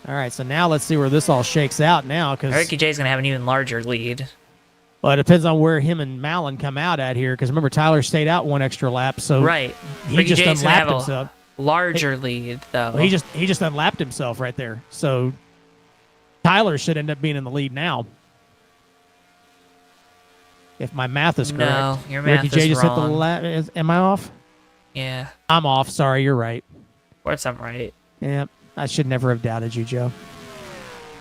All right, so now let's see where this all shakes out now. Ricky J's going to have an even larger lead. Well, it depends on where him and Mallon come out at here, because remember, Tyler stayed out 1 extra lap, so right. He Ricky just J's unlapped himself. Larger lead, though. Well, he just unlapped himself right there. So Tyler should end up being in the lead now. If my math is correct. No, your math Ricky J is just wrong. hit the lap. Am I off? Yeah. I'm off. Sorry, you're right. Of course I'm right. Yeah, I should never have doubted you, Joe.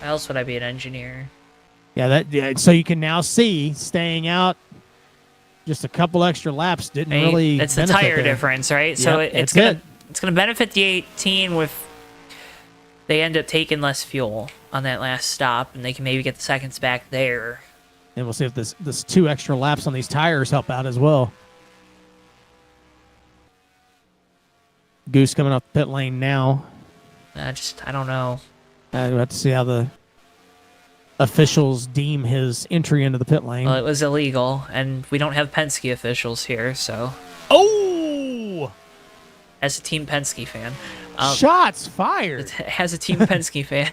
Why else would I be an engineer? Yeah, so you can now see staying out just a couple extra laps didn't really it's the benefit tire there. difference, right? So Yep, it's gonna benefit the 18 with they end up taking less fuel on that last stop, and they can maybe get the seconds back there. And we'll see if this 2 extra laps on these tires help out as well. Goose coming off the pit lane now. I don't know. We'll have to see how the officials deem his entry into the pit lane. Well, it was illegal, and we don't have Penske officials here, so. Oh! As a Team Penske fan. Shots fired! As a Team Penske fan.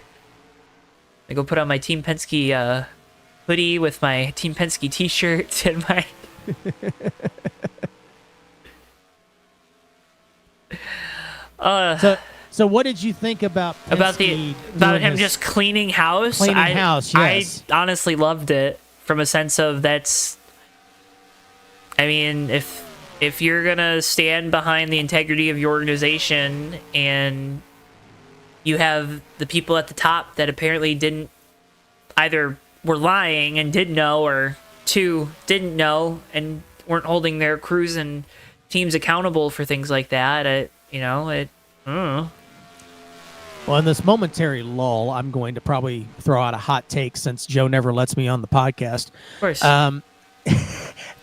I go put on my Team Penske hoodie with my Team Penske t-shirt and my... So what did you think about Penske about him just cleaning house? Yes. I honestly loved it from a sense of that's. I mean, if you're gonna stand behind the integrity of your organization and you have the people at the top that apparently didn't either were lying and didn't know, or 2 didn't know and weren't holding their crews and teams accountable for things like that, Well, in this momentary lull, I'm going to probably throw out a hot take since Joe never lets me on the podcast. Of course.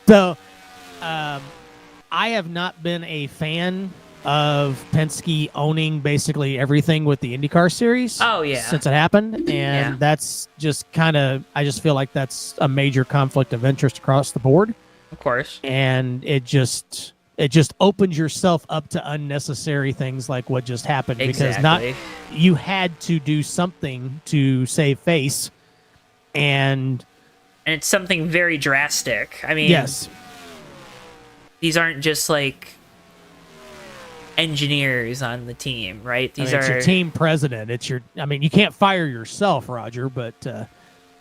So, I have not been a fan of Penske owning basically everything with the IndyCar series. Oh, yeah. Since it happened, and that's just kind of, I just feel like that's a major conflict of interest across the board. Of course. And it just opens yourself up to unnecessary things like what just happened. Exactly. Because you had to do something to save face, And it's something very drastic. I mean, yes, these aren't just like engineers on the team, right? These it's are your team president. It's your. I mean, you can't fire yourself, Roger, but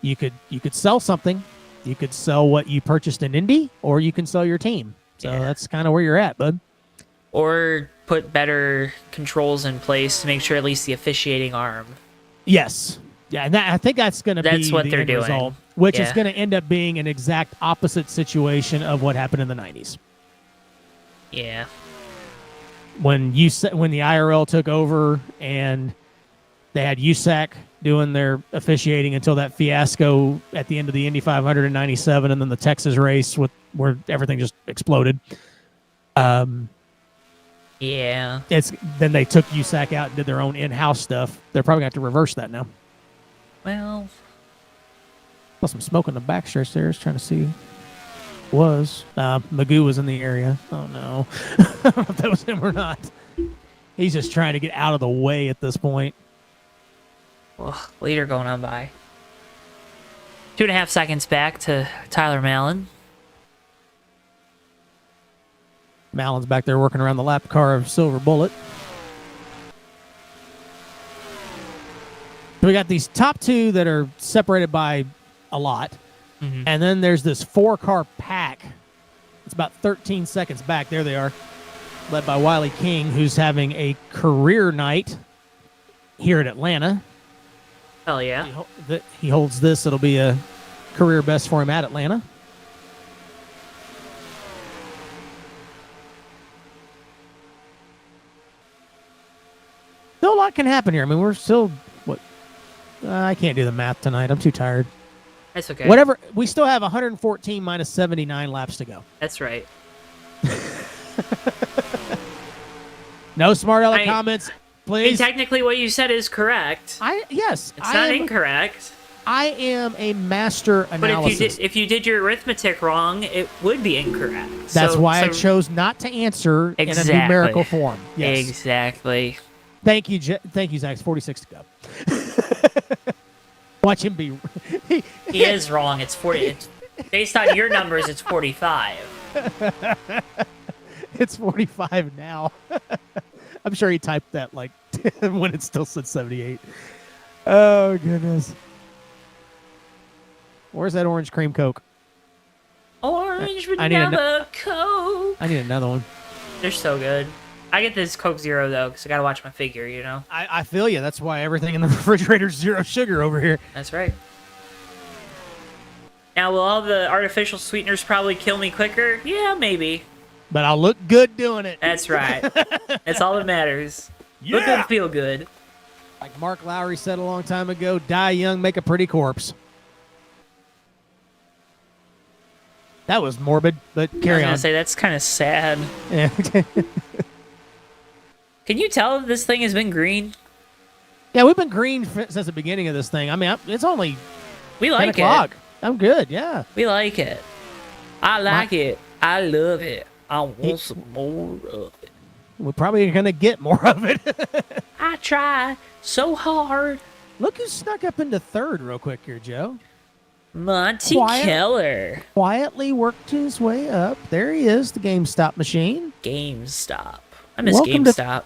you could sell something. You could sell what you purchased in Indy, or you can sell your team. So that's kind of where you're at, bud. or put better controls in place to make sure at least the officiating arm. Yes. Yeah, and I think that's going to be That's what the they're end doing. result, which is Yeah. going to end up being an exact opposite situation of what happened in the 90s. Yeah. When the IRL took over and they had USAC doing their officiating until that fiasco at the end of the Indy 500 in 97 and then the Texas race where everything just exploded. Yeah. Then they took USAC out and did their own in-house stuff. They're probably going to have to reverse that now. Well, Plus, some smoke in the backstretch there. I was trying to see. Magoo was in the area. Oh, no. I don't know if that was him or not. He's just trying to get out of the way at this point. leader going on by. 2.5 seconds back to Tyler Mallon. Mallon's back there working around the lap car of Silver Bullet. So we got these top two that are separated by a lot. Mm-hmm. And then there's this 4-car pack. It's about 13 seconds back. There they are. Led by Wiley King, who's having a career night here at Atlanta. Hell yeah. He holds this. It'll be a career best for him at Atlanta. Still a lot can happen here. I mean, we're still... I can't do the math tonight. I'm too tired. That's okay. Whatever. We still have 114 minus 79 laps to go. That's right. No smart aleck comments, I mean, please. technically what you said is correct. Yes. It's not incorrect. I am a master But analysis. if you did your arithmetic wrong, it would be incorrect. That's why I chose not to answer in a numerical form. Yes. Exactly. Thank you, Thank you, Zach. It's 46 to go. Watch him be. He is wrong. It's 40. It's, based on your numbers, it's 45. It's 45 now. I'm sure he typed that like when it still said 78. Oh, goodness. Where's that orange cream Coke? Orange I need vanilla Coke. I need another one. They're so good. I get this Coke Zero, though, because I got to watch my figure, you know? I feel you. That's why everything in the refrigerator's zero sugar over here. That's right. Now, will all the artificial sweeteners probably kill me quicker? Yeah, maybe. But I'll look good doing it. That's right. That's all that matters. Look good and feel good. Like Mark Lowry said a long time ago, die young, make a pretty corpse. That was morbid, but carry I on. was going to say, that's kind of sad. Yeah. Can you tell this thing has been green? Yeah, we've been green since the beginning of this thing. I mean, it's only We 10 like o'clock. it. I'm good, yeah. We like it. I like it. I love it. I want some more of it. We're probably going to get more of it. I try so hard. Look who snuck up into third real quick here, Joe. Monty Quiet. Keller. Quietly worked his way up. There he is, the GameStop machine. GameStop. I miss Welcome to- GameStop.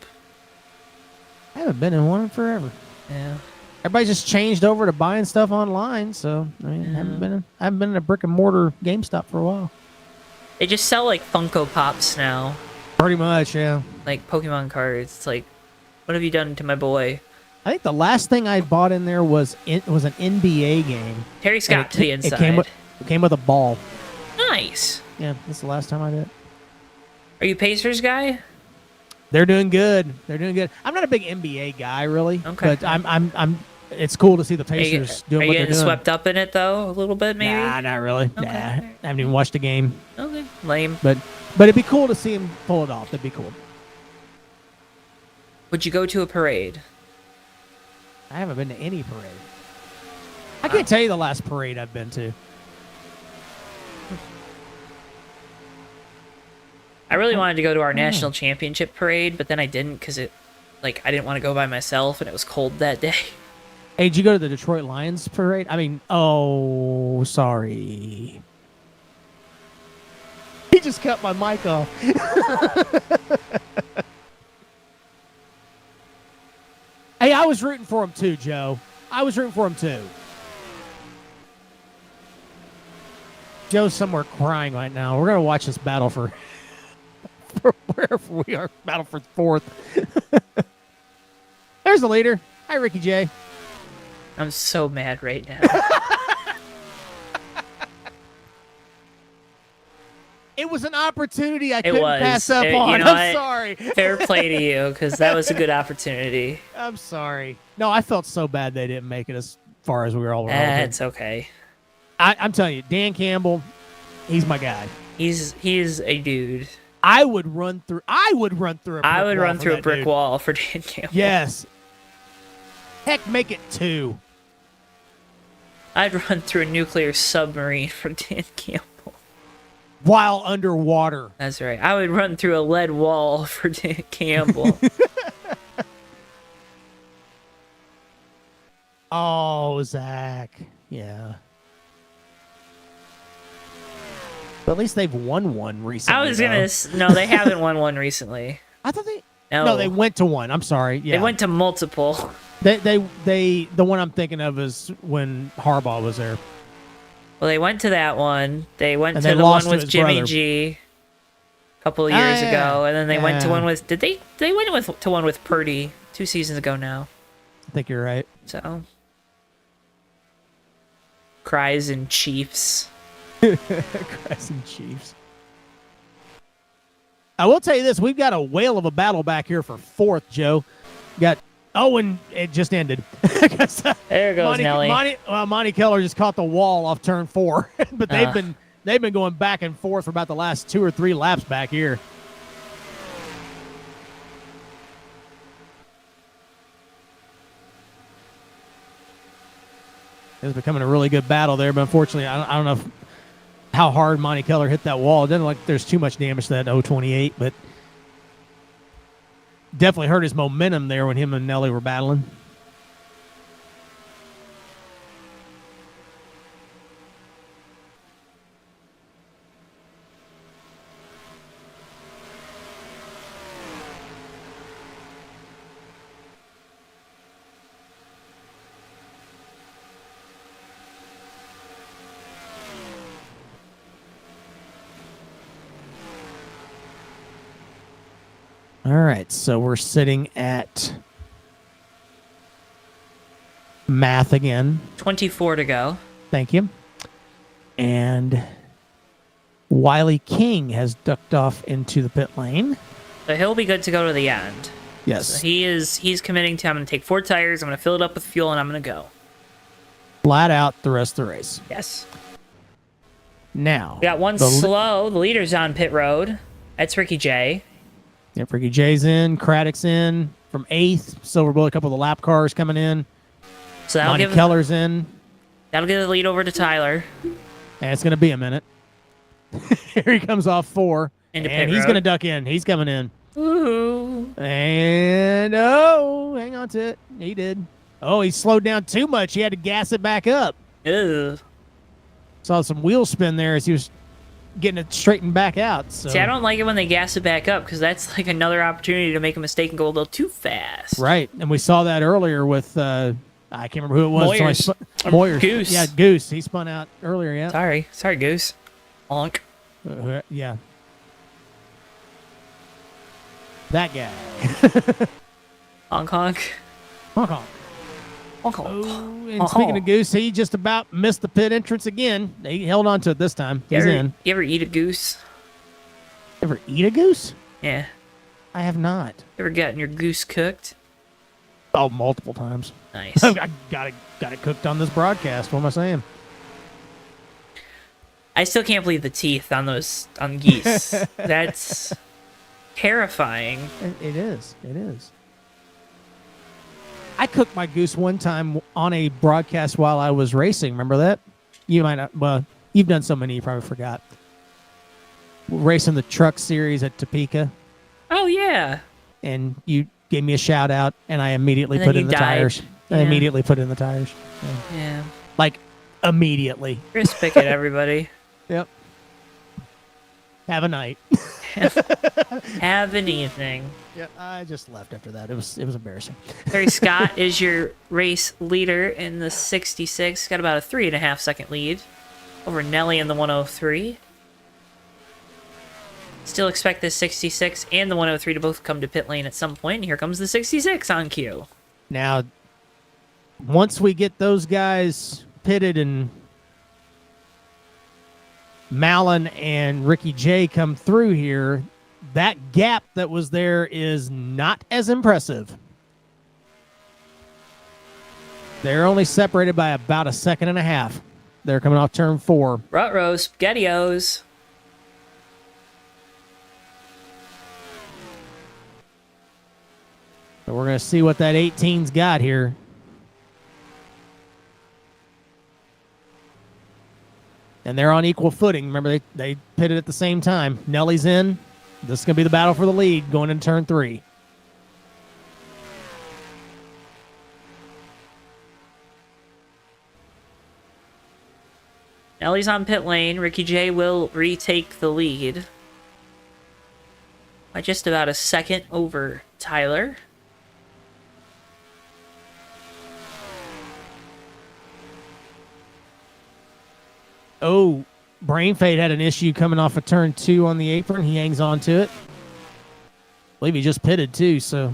I haven't been in one in forever. Yeah. Everybody just changed over to buying stuff online, so I mean, I haven't been in a brick and mortar GameStop for a while. They just sell like Funko Pops now. Pretty much, yeah. Like Pokemon cards. It's like, what have you done to my boy? I think the last thing I bought in there was an NBA game. Terry And Scott to the inside. It came with a ball. Nice. Yeah, that's the last time I did. Are you Pacers guy? They're doing good. They're doing good. I'm not a big NBA guy, really. Okay. But I'm. It's cool to see the Pacers doing are what you they're getting doing. swept up in it though, a little bit maybe? Nah, not really. Okay. Nah, I haven't even watched a game. Okay, lame. But it'd be cool to see him pull it off. That'd be cool. Would you go to a parade? I haven't been to any parade. I can't tell you the last parade I've been to. I really wanted to go to our national championship parade, but then I didn't because I didn't want to go by myself and it was cold that day. Hey, did you go to the Detroit Lions parade? I mean, oh, sorry. He just cut my mic off. Hey, I was rooting for him too, Joe. I was rooting for him too. Joe's somewhere crying right now. We're going to watch this battle for wherever we are, battle for fourth. There's the leader. Hi, Ricky J. I'm so mad right now. It was an opportunity I It couldn't was. pass up You on. know I'm what? sorry. Fair play to you, because that was a good opportunity. I'm sorry. No, I felt so bad they didn't make it as far as we were all around. It's okay. I'm telling you, Dan Campbell, he's my guy. He's a dude. I would run through a brick brick wall for Dan Campbell. Yes. Heck, make it 2. I'd run through a nuclear submarine for Dan Campbell. While underwater. That's right. I would run through a lead wall for Dan Campbell. Oh, Zach. Yeah. But at least they've won one recently. I was gonna. No, they haven't won one recently. I thought they. No. No, they went to one. I'm sorry. Yeah. They went to multiple. The one I'm thinking of is when Harbaugh was there. Well, they went to that one. They went And to they the lost one to with his Jimmy brother. G a couple of years ago, and then they went to Yeah. one with. Did they? They went to one with Purdy 2 seasons ago now. I think you're right. So, cries and Chiefs. Crescent Chiefs. I will tell you this: we've got a whale of a battle back here for fourth, Joe. And it just ended. There goes Nelly. Monty Keller just caught the wall off turn 4, but they've been going back and forth for about the last 2 or 3 laps back here. It was becoming a really good battle there, but unfortunately, I don't know how hard Monty Keller hit that wall. It doesn't look like there's too much damage to that 028, but definitely hurt his momentum there when him and Nelly were battling. All right, so we're sitting at math again. 24 to go. Thank you. And Wiley King has ducked off into the pit lane. So he'll be good to go to the end. Yes. So he's committing to, I'm going to take 4 tires, I'm going to fill it up with fuel, and I'm going to go. Flat out the rest of the race. Yes. Now. We got one slow. The leader's on pit road. That's Ricky J. Yep, Ricky J's in. Craddock's in from 8th. Silver Bullet, a couple of the lap cars coming in. So that'll Monty give Keller's in. That'll give the lead over to Tyler. And it's going to be a minute. Here he comes off 4. Into and pit he's road. going to duck in. He's coming in. Ooh. And, hang on to it. He did. Oh, he slowed down too much. He had to gas it back up. Ew. Saw some wheel spin there as he was getting it straightened back out. So. See, I don't like it when they gas it back up because that's like another opportunity to make a mistake and go a little too fast. Right. And we saw that earlier with, I can't remember who it was. Moyers. Moyers. Goose. Yeah, Goose. He spun out earlier, yeah. Sorry, Goose. Honk. Yeah. That guy. Honk, honk. Honk, honk. Honk, honk. Oh, and speaking of Goose, he just about missed the pit entrance again. He held on to it this time. He's in. You ever eat a goose? Ever eat a goose? Yeah. I have not. Ever gotten your goose cooked? Oh, multiple times. Nice. I got it cooked on this broadcast. What am I saying? I still can't believe the teeth on geese. That's terrifying. It is. It is. I cooked my goose one time on a broadcast while I was racing. Remember that? You might not. Well, you've done so many, you probably forgot. Racing the truck series at Topeka. Oh, yeah. And you gave me a shout out, and I immediately And then put in you the died. tires. I Yeah. immediately put it in the tires. Yeah. Like, immediately. Chris Pickett, everybody. Yep. Have a night. Have an evening. Yeah, I just left after that. It was embarrassing. Terry Scott is your race leader in the 66. Got about a 3.5 second lead over Nelly in the 103. Still expect this 66 and the 103 to both come to pit lane at some point. Here comes the 66 on cue. Now, once we get those guys pitted and Malin and Ricky J come through here, that gap that was there is not as impressive. They're only separated by about 1.5 seconds. They're coming off turn 4. Ruh-roh, SpaghettiOs. So we're going to see what that 18's got here. And they're on equal footing. Remember, they pitted at the same time. Nelly's in. This is going to be the battle for the lead going into turn 3. Nelly's on pit lane. Ricky J will retake the lead by just about 1 second over Tyler. Oh, Brain Fade had an issue coming off of turn 2 on the apron. He hangs on to it. I believe he just pitted too, so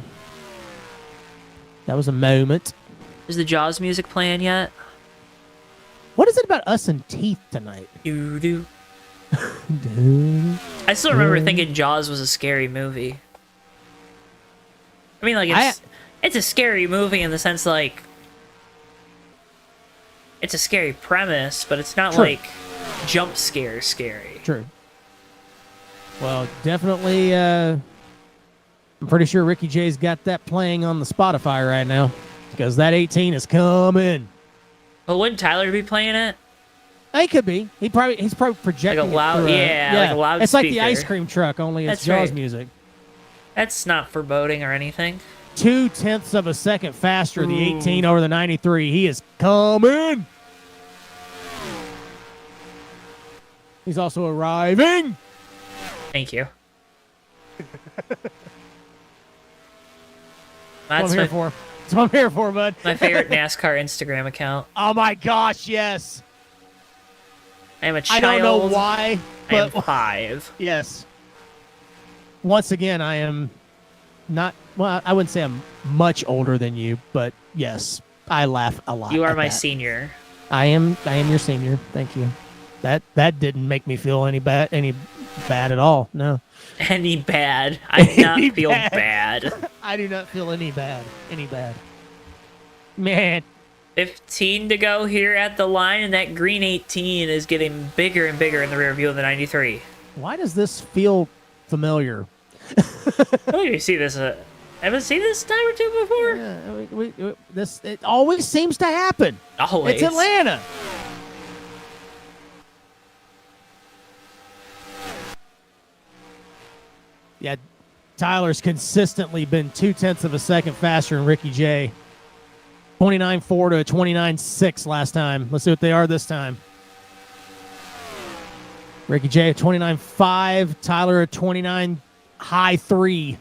that was a moment. Is the Jaws music playing yet? What is it about us and teeth tonight? Doo-doo. I still remember thinking Jaws was a scary movie. I mean, like, it's a scary movie in the sense, like, it's a scary premise, but it's not, True. like, jump scare scary. True. Well, definitely, I'm pretty sure Ricky J's got that playing on the Spotify right now because that 18 is coming. Well, wouldn't Tyler be playing it? He could be. He's probably projecting Like a loud- it through like a loudspeaker. It's like the ice cream truck, only it's That's Jaws right. music. That's not foreboding or anything. 0.2 seconds faster, the 18 over the 93. He is coming. He's also arriving. Thank you. That's what That's I'm here for. That's what I'm here for, bud. my favorite NASCAR Instagram account. Oh my gosh, yes. I am a I child. don't know why, I am but 5. yes. Once again, I am not, well, I wouldn't say I'm much older than you, but yes, I laugh a lot. You are at my that. senior. I am your senior. Thank you. That didn't make me feel any bad at all. No. Any bad. I do not Any feel bad. bad. I do not feel any bad. Man, 15 to go here at the line, and that green 18 is getting bigger and bigger in the rear view of the 93. why does this feel familiar? Oh, you see this? Haven't seen this time or two before? Yeah, it always seems to happen. Always. It's Atlanta. Yeah, Tyler's consistently been 0.2 seconds faster than Ricky J. 29.4 to a 29.6 last time. Let's see what they are this time. Ricky J at 29.5, Tyler at 29 high 3.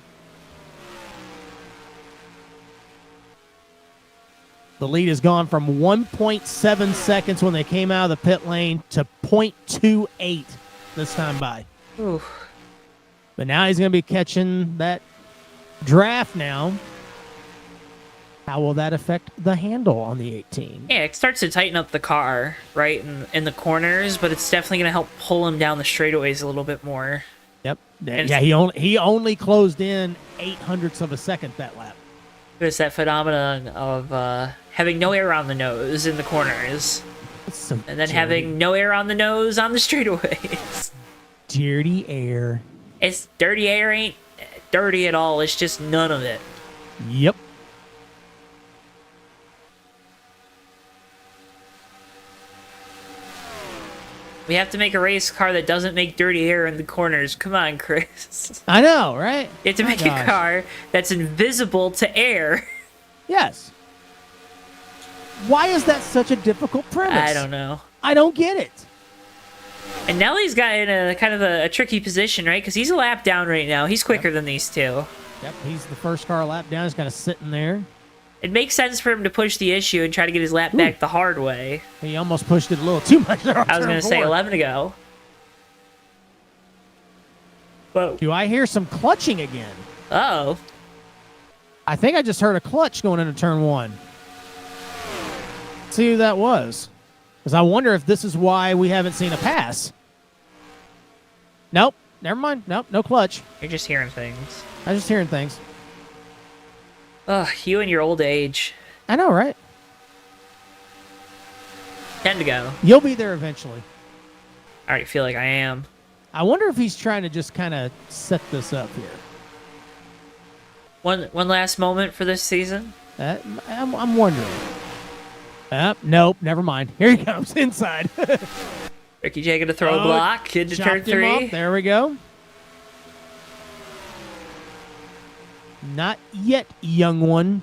The lead has gone from 1.7 seconds when they came out of the pit lane to 0.28 this time by. Ooh. But now he's going to be catching that draft now. How will that affect the handle on the 18? Yeah, it starts to tighten up the car, right, in the corners, but it's definitely going to help pull him down the straightaways a little bit more. Yep. And Yeah, he only closed in 0.08 seconds that lap. There's that phenomenon of having no air on the nose in the corners, It's so and then dirty. having no air on the nose on the straightaways. dirty air. It's dirty air ain't dirty at all. It's just none of it. Yep. We have to make a race car that doesn't make dirty air in the corners. Come on, Chris. I know, right? You have to My make gosh. a car that's invisible to air. Yes. Why is that such a difficult premise? I don't know. I don't get it. And Nelly's got in a kind of a tricky position, right? Because he's a lap down right now. He's quicker than these two. Yep, he's the first car lap down. He's kind of sitting there. It makes sense for him to push the issue and try to get his lap back the hard way. He almost pushed it a little too much there on I was turn going to say 4. 11 to go. Whoa. Do I hear some clutching again? Uh-oh. I think I just heard a clutch going into turn 1. Let's see who that was. Because I wonder if this is why we haven't seen a pass. Nope. Never mind. Nope. No clutch. You're just hearing things. I was just hearing things. Ugh, you and your old age. I know, right? 10 to go. You'll be there eventually. I already feel like I am. I wonder if he's trying to just kind of set this up here. One last moment for this season. I'm wondering. Nope, never mind. Here he comes inside. Ricky J going to throw a block into turn Chopped him off. 3. There we go. Not yet, young one.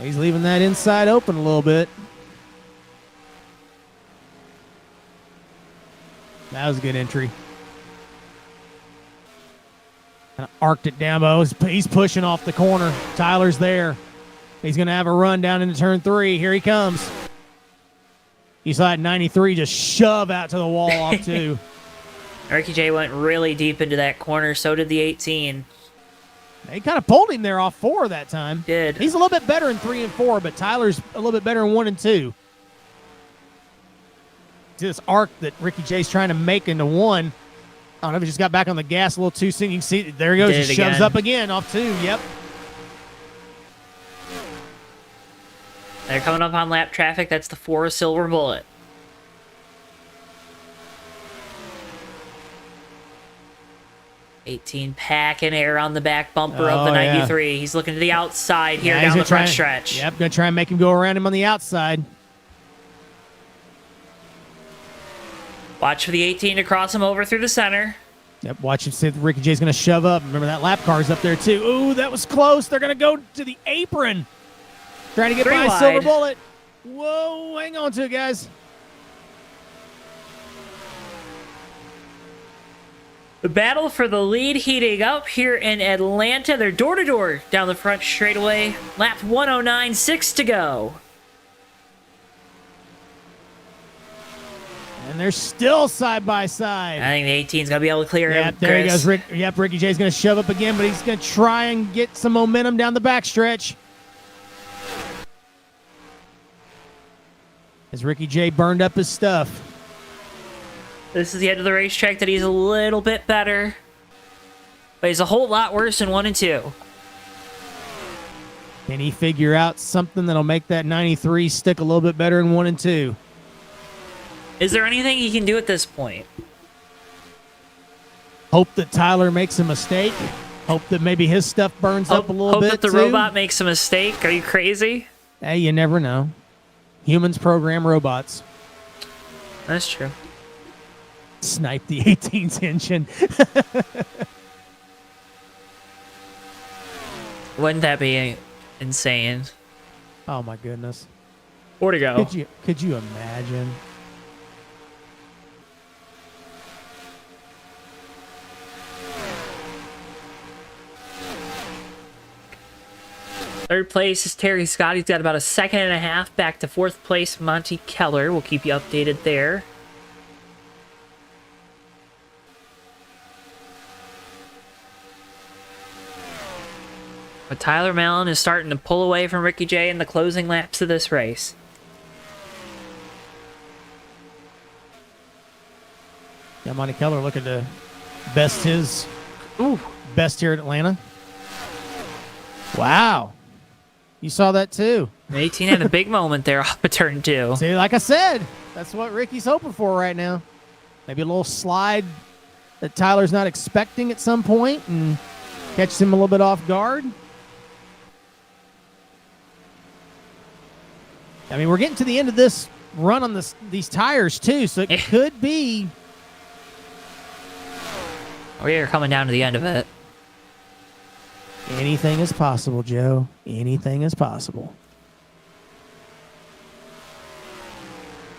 He's leaving that inside open a little bit. That was a good entry. Kind of arced it down, but he's pushing off the corner. Tyler's there. He's going to have a run down into turn 3. Here he comes. You saw that 93 just shove out to the wall off two. Ricky J went really deep into that corner. So did the 18. They kind of pulled him there off 4 that time. Did. He's a little bit better in 3 and 4, but Tyler's a little bit better in 1 and 2. See this arc that Ricky J's trying to make into 1. I don't know if he just got back on the gas a little too soon. You can see, there he goes. Did Just it shoves again. up again off 2. Yep. They're coming up on lap traffic. That's the 4 silver bullet. $18 packing air on the back bumper of the Oh, yeah. 93. He's looking to the outside here Yeah, he's down gonna the front try- stretch. Yep, going to try and make him go around him on the outside. Watch for the 18 to cross him over through the center. Yep, watch and see if Ricky J's going to shove up. Remember that lap car's up there too. Ooh, that was close. They're going to go to the apron. Trying to get 3 by wide. Silver Bullet. Whoa, hang on to it, guys. The battle for the lead heating up here in Atlanta. They're door-to-door down the front straightaway. Lap 109, 6 to go. And they're still side by side. I think the 18's going to be able to clear him, Yep, there he Chris. goes. Ricky J's going to shove up again, but he's going to try and get some momentum down the backstretch. As Ricky J burned up his stuff. This is the end of the racetrack that he's a little bit better. But he's a whole lot worse in 1 and 2. Can he figure out something that'll make that 93 stick a little bit better in 1 and 2? Is there anything he can do at this point? Hope that Tyler makes a mistake. Hope that maybe his stuff burns up a little hope bit that the too. robot makes a mistake. Are you crazy? Hey, you never know. Humans program robots. That's true. Snipe the 18's engine. Wouldn't that be insane? Oh my goodness. 4 to go. Could you imagine? Third place is Terry Scott. He's got about a second and a half back to 4th place. Monty Keller. We'll keep you updated there. But Tyler Mallon is starting to pull away from Ricky J in the closing laps of this race. Yeah, Monty Keller looking to best his Ooh. best here at Atlanta. Wow. You saw that too. 18 had a big moment there off of turn 2. See, like I said, that's what Ricky's hoping for right now. Maybe a little slide that Tyler's not expecting at some point and catches him a little bit off guard. I mean, we're getting to the end of this run on these tires too, so it could be. We are coming down to the end of it. Anything is possible, Joe. Anything is possible.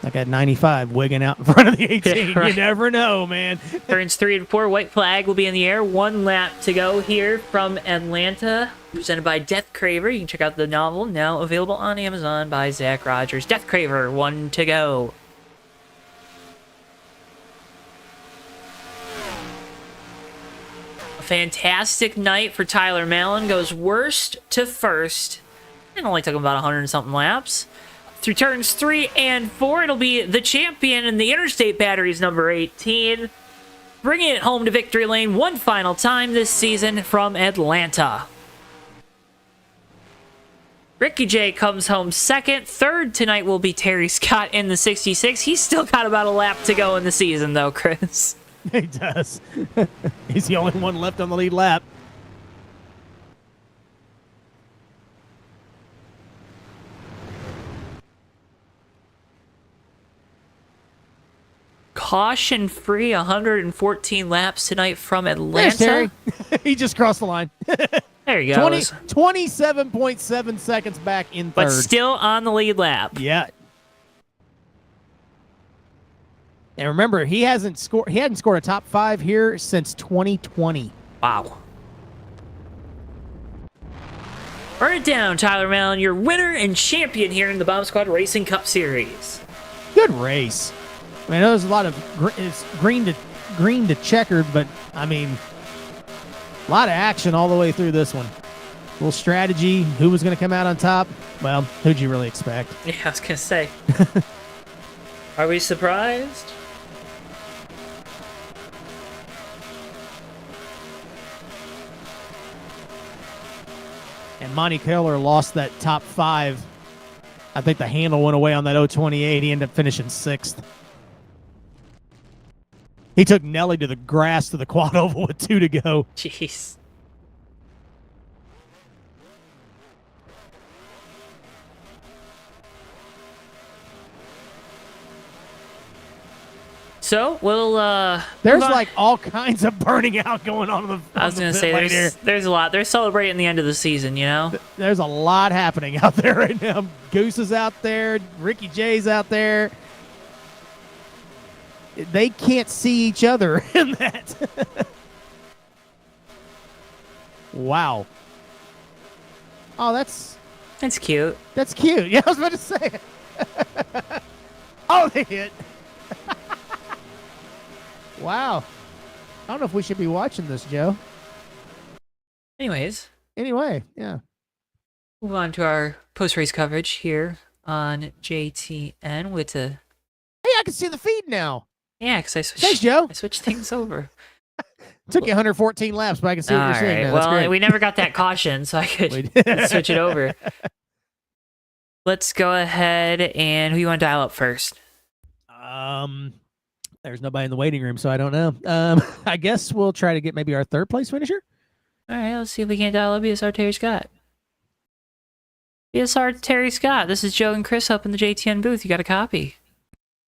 Like at 95, wigging out in front of the 18. Yeah, right. You never know, man. Turns 3 and 4, white flag will be in the air. 1 lap to go here from Atlanta, presented by Death Craver. You can check out the novel, now available on Amazon by Zach Rogers. Death Craver, 1 to go. A fantastic night for Tyler Mallon. Goes worst to first. It only took him about 100 and something laps. Through turns 3 and 4, it'll be the champion in the Interstate Batteries number 18. Bringing it home to victory lane one final time this season from Atlanta. Ricky J comes home second. Third tonight will be Terry Scott in the 66. He's still got about a lap to go in the season, though, Chris. He does. He's the only one left on the lead lap. Caution-free 114 laps tonight from Atlanta. There's Terry. He just crossed the line. There you go. 27.7 seconds back in third. But still on the lead lap. Yeah. And remember, he hadn't scored a top 5 here since 2020. Wow. Burn it down, Tyler Mallon, your winner and champion here in the Bomb Squad Racing Cup Series. Good race. I mean, there's a lot of it's green to checkered, but I mean, a lot of action all the way through this one. A little strategy. Who was going to come out on top? Well, who'd you really expect? Yeah, I was going to say. Are we surprised? And Monty Keller lost that top 5. I think the handle went away on that 028. He ended up finishing 6th. He took Nelly to the grass to the quad oval with 2 to go. Jeez. So, we'll, There's move on. like all kinds of burning out going on in the I was going to say, there's a lot. They're celebrating the end of the season, you know? There's a lot happening out there right now. Goose is out there. Ricky J's out there. They can't see each other in that. Wow. Oh, that's cute. That's cute. Yeah, I was about to say it. Oh, they hit. Wow. I don't know if we should be watching this, Joe. Anyways, Anyway, yeah. move on to our post-race coverage here on JTN with a... Hey, I can see the feed now. Yeah, because I switched, Thanks, Joe. I switched things over. Took you 114 laps, but I can see what All you're saying right. now. That's Well, great. we never got that caution, so I could switch it over. Let's go ahead and who you want to dial up first? There's nobody in the waiting room, so I don't know. I guess we'll try to get maybe our 3rd place finisher. All right, let's see if we can't dial up BSR Terry Scott. BSR Terry Scott, this is Joe and Chris up in the JTN booth. You got a copy?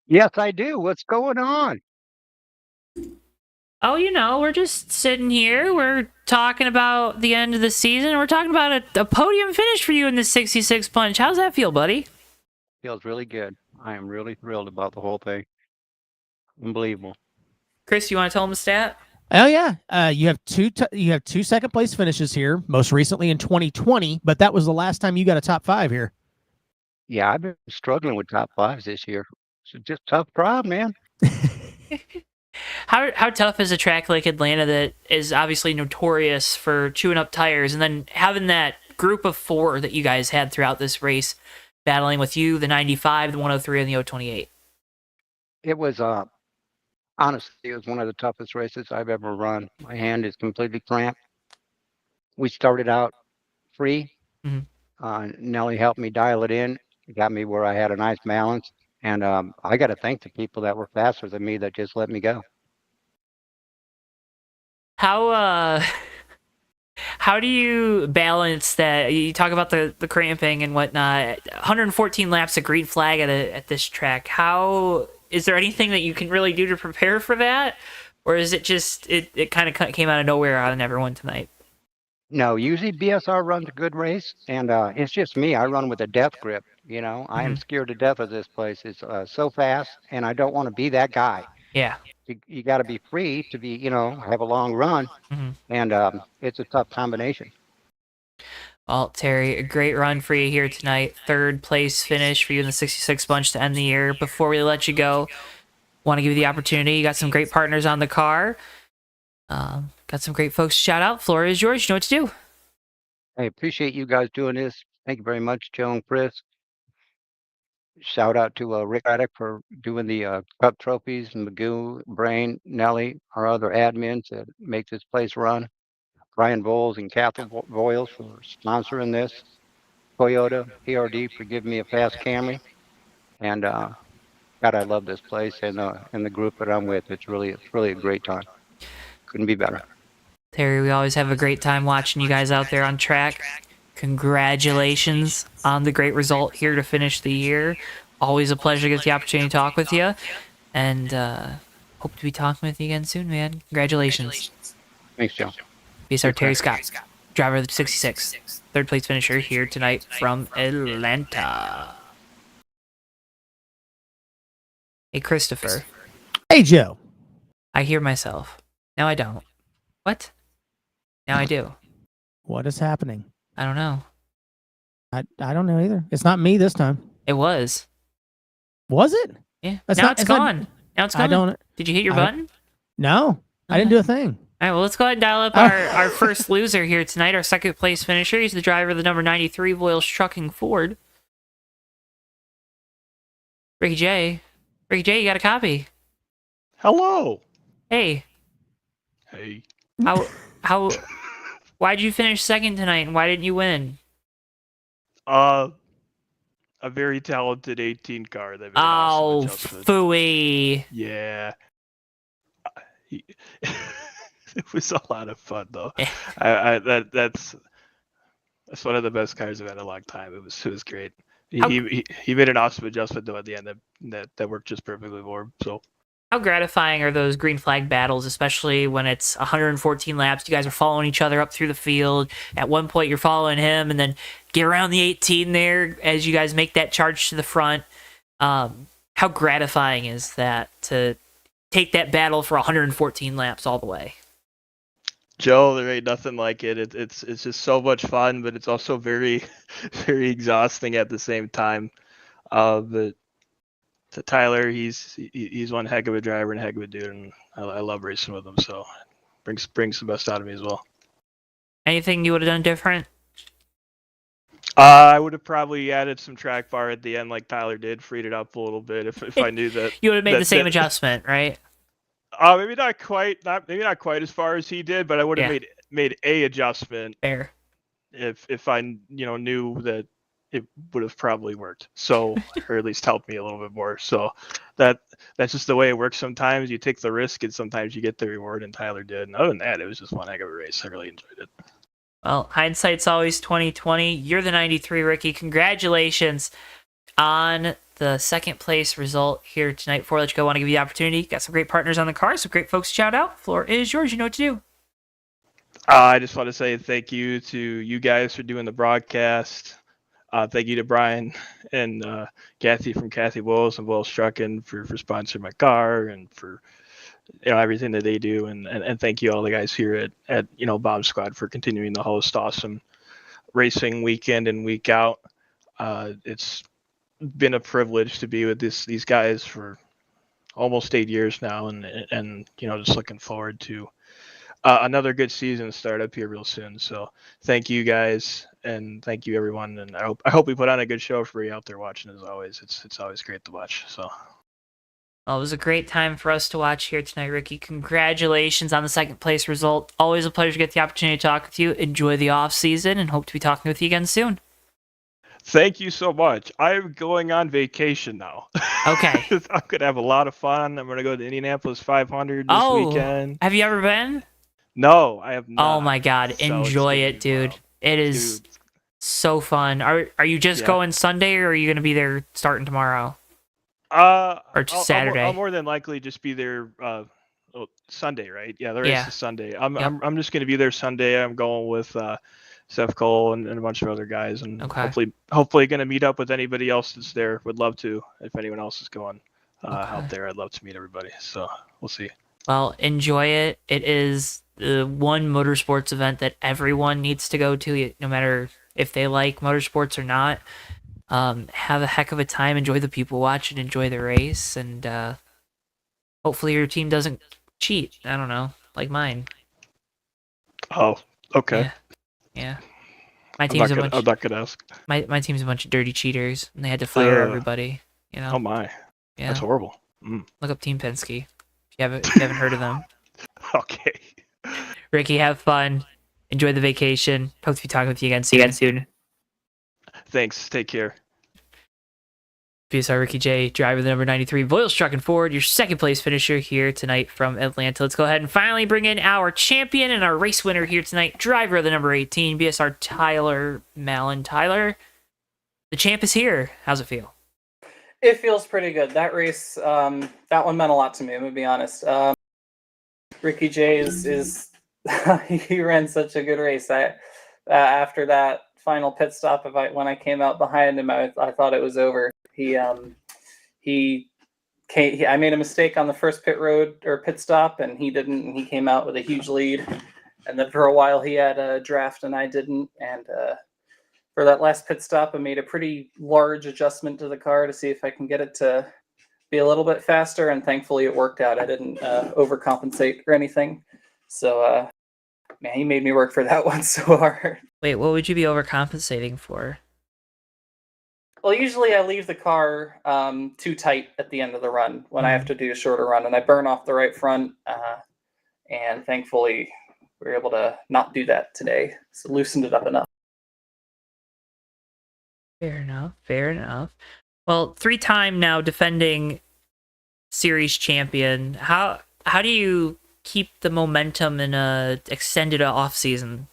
Yes, I do. What's going on? Oh, you know, we're just sitting here. We're talking about the end of the season. We're talking about a podium finish for you in the 66 punch. How's that feel, buddy? Feels really good. I am really thrilled about the whole thing. Unbelievable. Chris, you want to tell them the stat? Oh yeah, you have two second place finishes here. Most recently in 2020, but that was the last time you got a top 5 here. Yeah, I've been struggling with top 5s this year. It's just a tough drive, man. How tough is a track like Atlanta that is obviously notorious for chewing up tires, and then having that group of 4 that you guys had throughout this race battling with you, the 95, the 103, and the 028? It was honestly, it was one of the toughest races I've ever run. My hand is completely cramped. We started out free. Mhm. Nelly helped me dial it in. It got me where I had a nice balance. And I got to thank the people that were faster than me that just let me go. How do you balance that? You talk about the cramping and whatnot. 114 laps of green flag at this track. How is there anything that you can really do to prepare for that, or is it just it kind of came out of nowhere on everyone tonight? No, usually BSR runs a good race, and it's just me. I run with a death grip. You know, I am Mhm. scared to death of this place. It's so fast, and I don't want to be that guy. Yeah. You got to be free to be, have a long run, Mhm. and it's a tough combination. Well, Terry, a great run for you here tonight. Third place finish for you in the 66 bunch to end the year. Before we let you go, want to give you the opportunity. You got some great partners on the car. Got some great folks to shout out. Floor is yours. You know what to do. I appreciate you guys doing this. Thank you very much, Joe and Chris. Shout out to Rick Raddick for doing the cup trophies, and Magoo, Brain, Nelly, our other admins that make this place run. Brian Bowles and Catherine Boyles for sponsoring this. Toyota, PRD for giving me a fast Camry. And God, I love this place and the group that I'm with. It's really a great time. Couldn't be better. Terry, we always have a great time watching you guys out there on track. Congratulations on the great result here to finish the year. Always a pleasure to get the opportunity to talk with you. And hope to be talking with you again soon, man. Congratulations. Thanks, Joe. BSR Terry Scott, driver of the 66. Third place finisher here tonight from Atlanta. Hey, Christopher. Hey, Joe. I hear myself. No, I don't. What? Now I do. What is happening? I don't know. I don't know either. It's not me this time. It was. Was it? Yeah. That's now not- it's it's not- gone. Now it's gone. I don't. Did you hit your I- button? No, I didn't do a thing. All right, well, let's go ahead and dial up our first loser here tonight, our second place finisher. He's the driver of the number 93 Voiles Trucking Ford. Ricky J. Ricky J, you got a copy. Hello. Hey, Hey. how, why'd you finish second tonight and why didn't you win? A very talented 18 car that made an Oh, awesome adjustment. phooey. Yeah. It was a lot of fun though. Eh. That's one of the best cars I've had in a long time. It was great. He made an awesome adjustment though at the end that worked just perfectly for him. So How gratifying are those green flag battles, especially when it's 114 laps? You guys are following each other up through the field. At one point, you're following him, and then get around the 18 there as you guys make that charge to the front. How gratifying is that to take that battle for 114 laps all the way? Joe, there ain't nothing like it. It's just so much fun, but it's also very, very exhausting at the same time. But to Tyler, he's one heck of a driver and a heck of a dude, and I love racing with him. So brings the best out of me as well. Anything you would have done different? I would have probably added some track bar at the end, like Tyler did, freed it up a little bit if I knew that. You would have made the same that- adjustment, right? Maybe not quite as far as he did, but I would have made a adjustment Fair. if I knew that it would have probably worked. So, or at least helped me a little bit more. So that's just the way it works. Sometimes you take the risk, and sometimes you get the reward. And Tyler did. And other than that, it was just one heck of a race. I really enjoyed it. Well, hindsight's always 20/20. You're the 93, Ricky. Congratulations on the second place result here tonight. Before I let you go, I want to give you the opportunity. Got some great partners on the car, some great folks to shout out. Floor is yours. You know what to do. I just want to say thank you to you guys for doing the broadcast. Thank you to Brian and Kathy from Kathy Wills and Wills Trucking for sponsoring my car and for everything that they do, and thank you all the guys here at Bomb Squad for continuing to host awesome racing weekend and week out. It's been a privilege to be with these guys for almost 8 years now, and just looking forward to another good season start up here real soon. So thank you guys, and thank you everyone, and I hope we put on a good show for you out there watching. As always, it's always great to watch. So. Well, it was a great time for us to watch here tonight, Ricky. Congratulations on the second place result. Always a pleasure to get the opportunity to talk with you. Enjoy the off season and hope to be talking with you again soon. Thank you so much. I'm going on vacation now. Okay. I'm going to have a lot of fun. I'm going to go to Indianapolis 500 this weekend. Have you ever been? No, I have not. Oh my God. So Enjoy it's it, dude. wild. It is Dude. so fun. Are you just going Sunday, or are you going to be there starting tomorroor? Or just Saturday? I'll more than likely just be there Sunday, right? Yeah, the race Yeah. is Sunday. I'm Yep. I'm just going to be there Sunday. I'm going with Seth Cole and a bunch of other guys, and Okay. hopefully going to meet up with anybody else that's there. Would love to. If anyone else is going out Okay. there, I'd love to meet everybody. So we'll see. Well, enjoy it. It is the one motorsports event that everyone needs to go to, no matter if they like motorsports or not. Have a heck of a time. Enjoy the people watching. Enjoy the race, and hopefully your team doesn't cheat. I don't know, like mine. Oh, okay. Yeah, yeah. My I'm team's not gonna ask. my team's a bunch of dirty cheaters, and they had to fire everybody. You know. Oh my, Yeah. that's horrible. Mm. Look up Team Penske if you haven't heard of them. Okay. Ricky, have fun. Enjoy the vacation. Hope to be talking with you again soon. Thanks. Take care. BSR Ricky J, driver the number 93, Voiles Trucking Forward, your second place finisher here tonight from Atlanta. Let's go ahead and finally bring in our champion and our race winner here tonight, driver of the number 18, BSR Tyler Mallon. Tyler, the champ is here. How's it feel? It feels pretty good. That race, that one meant a lot to me, I'm going to be honest. Ricky J is he ran such a good race. After that final pit stop, when I came out behind him, I thought it was over. I made a mistake on the first pit stop, and he didn't. And he came out with a huge lead. And then for a while, he had a draft, and I didn't. And for that last pit stop, I made a pretty large adjustment to the car to see if I can get it to be a little bit faster. And thankfully, it worked out. I didn't overcompensate or anything. So, man, he made me work for that one so hard. Wait, what would you be overcompensating for? Well, usually I leave the car too tight at the end of the run when I have to do a shorter run, and I burn off the right front. And thankfully, we were able to not do that today, so loosened it up enough. Fair enough. Fair enough. Well, 3-time now defending series champion. How do you keep the momentum in a extended off season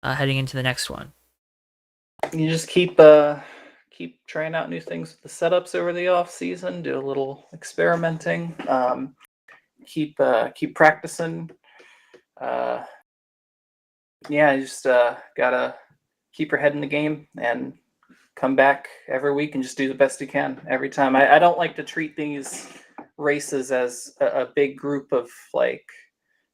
heading into the next one? You just keep trying out new things with the setups over the off season. Do a little experimenting. Keep practicing. You just gotta keep your head in the game and come back every week and just do the best you can every time. I don't like to treat these races as a big group of like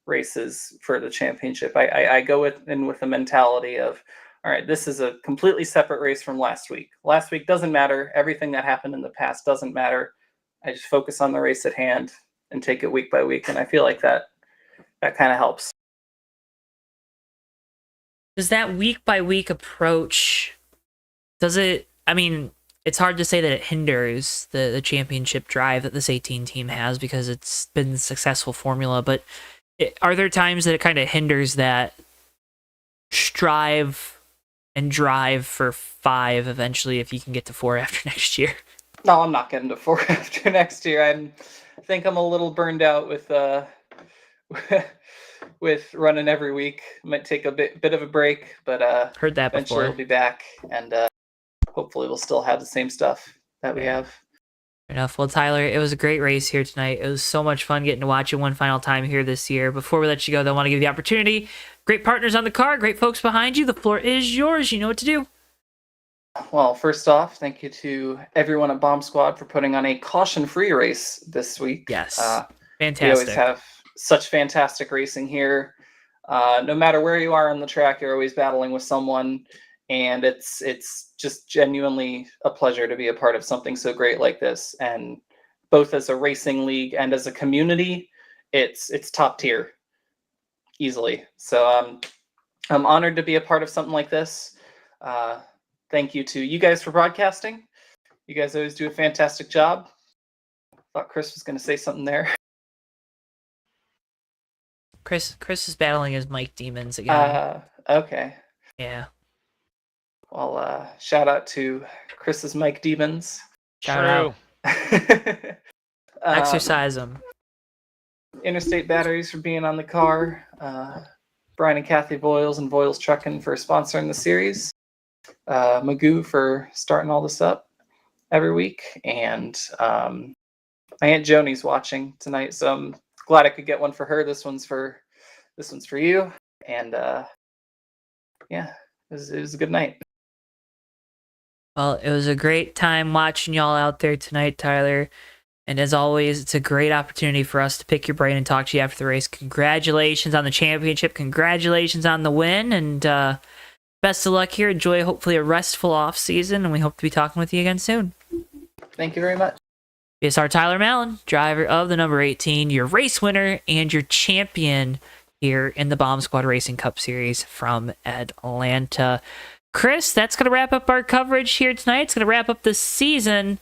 races for the championship. I go in with the mentality of, all right, this is a completely separate race from last week. Last week doesn't matter. Everything that happened in the past doesn't matter. I just focus on the race at hand and take it week by week. And I feel like that kind of helps. Does that week by week approach, it's hard to say that it hinders the championship drive that this 18 team has because it's been a successful formula, but are there times that it kind of hinders that strive and drive for 5 eventually if you can get to 4 after next year? No, I'm not getting to 4 after next year. I think I'm a little burned out with with running every week. Might take a bit of a break, but Heard that eventually before. we'll be back, and hopefully we'll still have the same stuff that we have. Fair enough. Well, Tyler, it was a great race here tonight. It was so much fun getting to watch it one final time here this year. Before we let you go, though, I want to give you the opportunity. Great partners on the car, great folks behind you. The floor is yours. You know what to do. Well, first off, thank you to everyone at Bomb Squad for putting on a caution-free race this week. Yes. We always Fantastic. have such fantastic racing here. No matter where you are on the track, you're always battling with someone, and it's just genuinely a pleasure to be a part of something so great like this. And both as a racing league and as a community, it's top tier, easily. So I'm honored to be a part of something like this. Thank you to you guys for broadcasting. You guys always do a fantastic job. Thought Chris was going to say something there. Chris is battling his mic demons again. Okay. Yeah. Well, shout out to Chris's mic demons. Shout out. Exercise them. Interstate Batteries for being on the car. Brian and Kathy Voiles and Voiles Trucking for sponsoring the series. Magoo for starting all this up every week. And my Aunt Joni's watching tonight, so I'm glad I could get one for her. This one's for you. And yeah, it was a good night. Well, it was a great time watching y'all out there tonight, Tyler. And as always, it's a great opportunity for us to pick your brain and talk to you after the race. Congratulations on the championship. Congratulations on the win. And best of luck here. Enjoy, hopefully, a restful off season. And we hope to be talking with you again soon. Thank you very much. BSR Tyler Mallon, driver of the number 18, your race winner and your champion here in the Bomb Squad Racing Cup Series from Atlanta. Chris, that's going to wrap up our coverage here tonight. It's going to wrap up the season.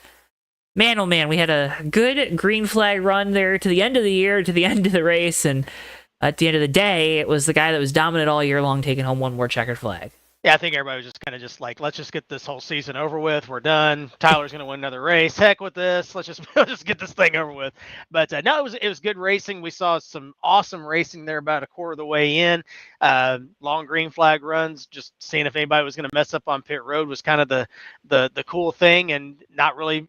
Man, oh man, we had a good green flag run there to the end of the year, to the end of the race, and at the end of the day, it was the guy that was dominant all year long taking home one more checkered flag. Yeah, I think everybody was just kind of just like, let's just get this whole season over with. We're done. Tyler's going to win another race. Heck with this. Let's just get this thing over with. But no, it was good racing. We saw some awesome racing there about a quarter of the way in. Long green flag runs. Just seeing if anybody was going to mess up on pit road was kind of the cool thing, and not really.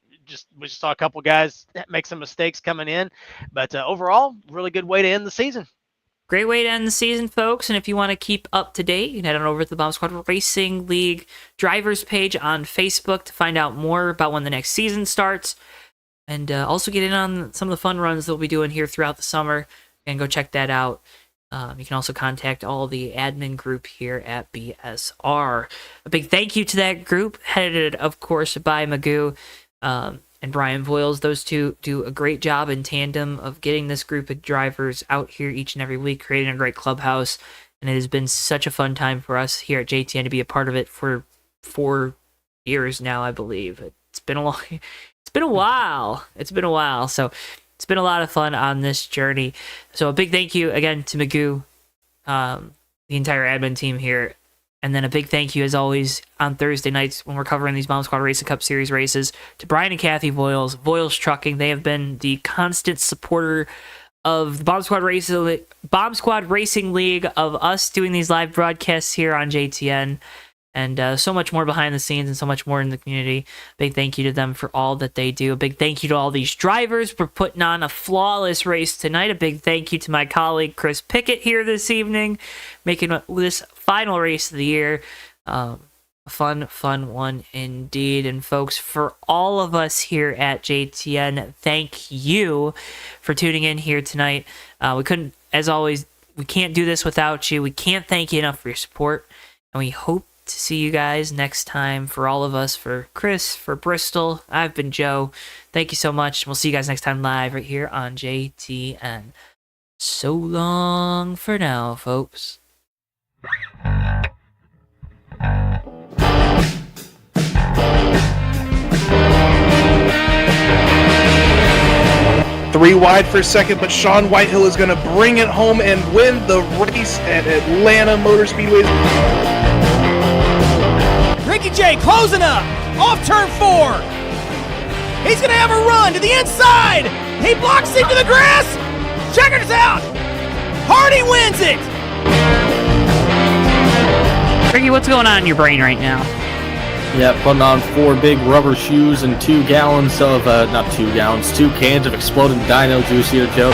We just saw a couple guys make some mistakes coming in, but overall, really good way to end the season. Great way to end the season, folks. And if you want to keep up to date, you can head on over to the Bomb Squad Racing League drivers page on Facebook to find out more about when the next season starts, and also get in on some of the fun runs that we'll be doing here throughout the summer. And go check that out. You can also contact all the admin group here at BSR. A big thank you to that group, headed, of course, by Magoo and Brian Voiles. Those two do a great job in tandem of getting this group of drivers out here each and every week, creating a great clubhouse. And it has been such a fun time for us here at JTN to be a part of it for 4 years now, I believe. It's been a while. So it's been a lot of fun on this journey. So a big thank you again to Magoo, the entire admin team here. And then a big thank you, as always, on Thursday nights when we're covering these Bomb Squad Racing Cup Series races, to Brian and Kathy Voiles, Voiles Trucking. They have been the constant supporter of the Bomb Squad Racing League, of us doing these live broadcasts here on JTN, and so much more behind the scenes and so much more in the community. Big thank you to them for all that they do. A big thank you to all these drivers for putting on a flawless race tonight. A big thank you to my colleague Chris Pickett here this evening, making this final race of the year a fun one indeed. And folks, for all of us here at JTN, thank you for tuning in here tonight. We couldn't, as always, we can't do this without you. We can't thank you enough for your support, and we hope to see you guys next time. For all of us, for Chris, for Bristol, I've been Joe. Thank you so much. We'll see you guys next time live right here on JTN. So long for now, folks. Three wide for second, but Sean Whitehill is going to bring it home and win the race at Atlanta Motor Speedway. Ricky J closing up off turn 4. He's going to have a run to the inside. He blocks into the grass. Checkers out. Hardy wins it. Ricky, what's going on in your brain right now? Yeah, putting on 4 big rubber shoes and 2 gallons of, not 2 gallons, 2 cans of exploding dino juice here, Joe.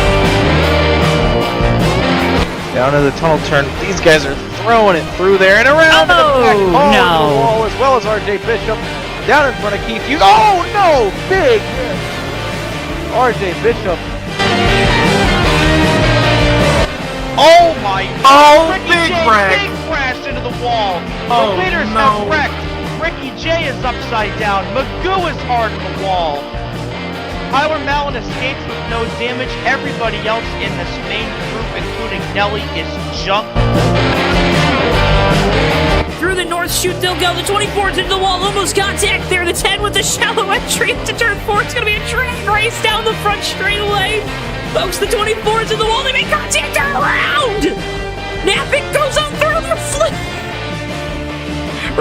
Down to the tunnel turn. These guys are throwing it through there and around to the back. No. The wall, as well as RJ Bishop down in front of Keith Hughes. Oh no, big hit. RJ Bishop. Oh my! Oh, Ricky big J wreck. big crashed into the wall. Oh, The leaders no. have wrecked. Ricky J is upside down. Magoo is hard in the wall. Tyler Mallon escapes with no damage. Everybody else in this main group, including Nelly, is junk. Through the north chute, they'll go. The 24's into the wall, almost contact there. The 10 with the shallow entry into turn 4. It's going to be a drag race down the front straightaway. Folks, the 24's in the wall. They make contact around. Napick goes on through the flip.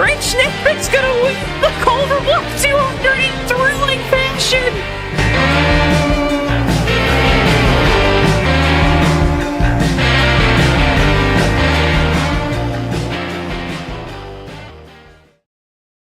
Rich Napick's going to win the Culver Block 200 in thrilling fashion.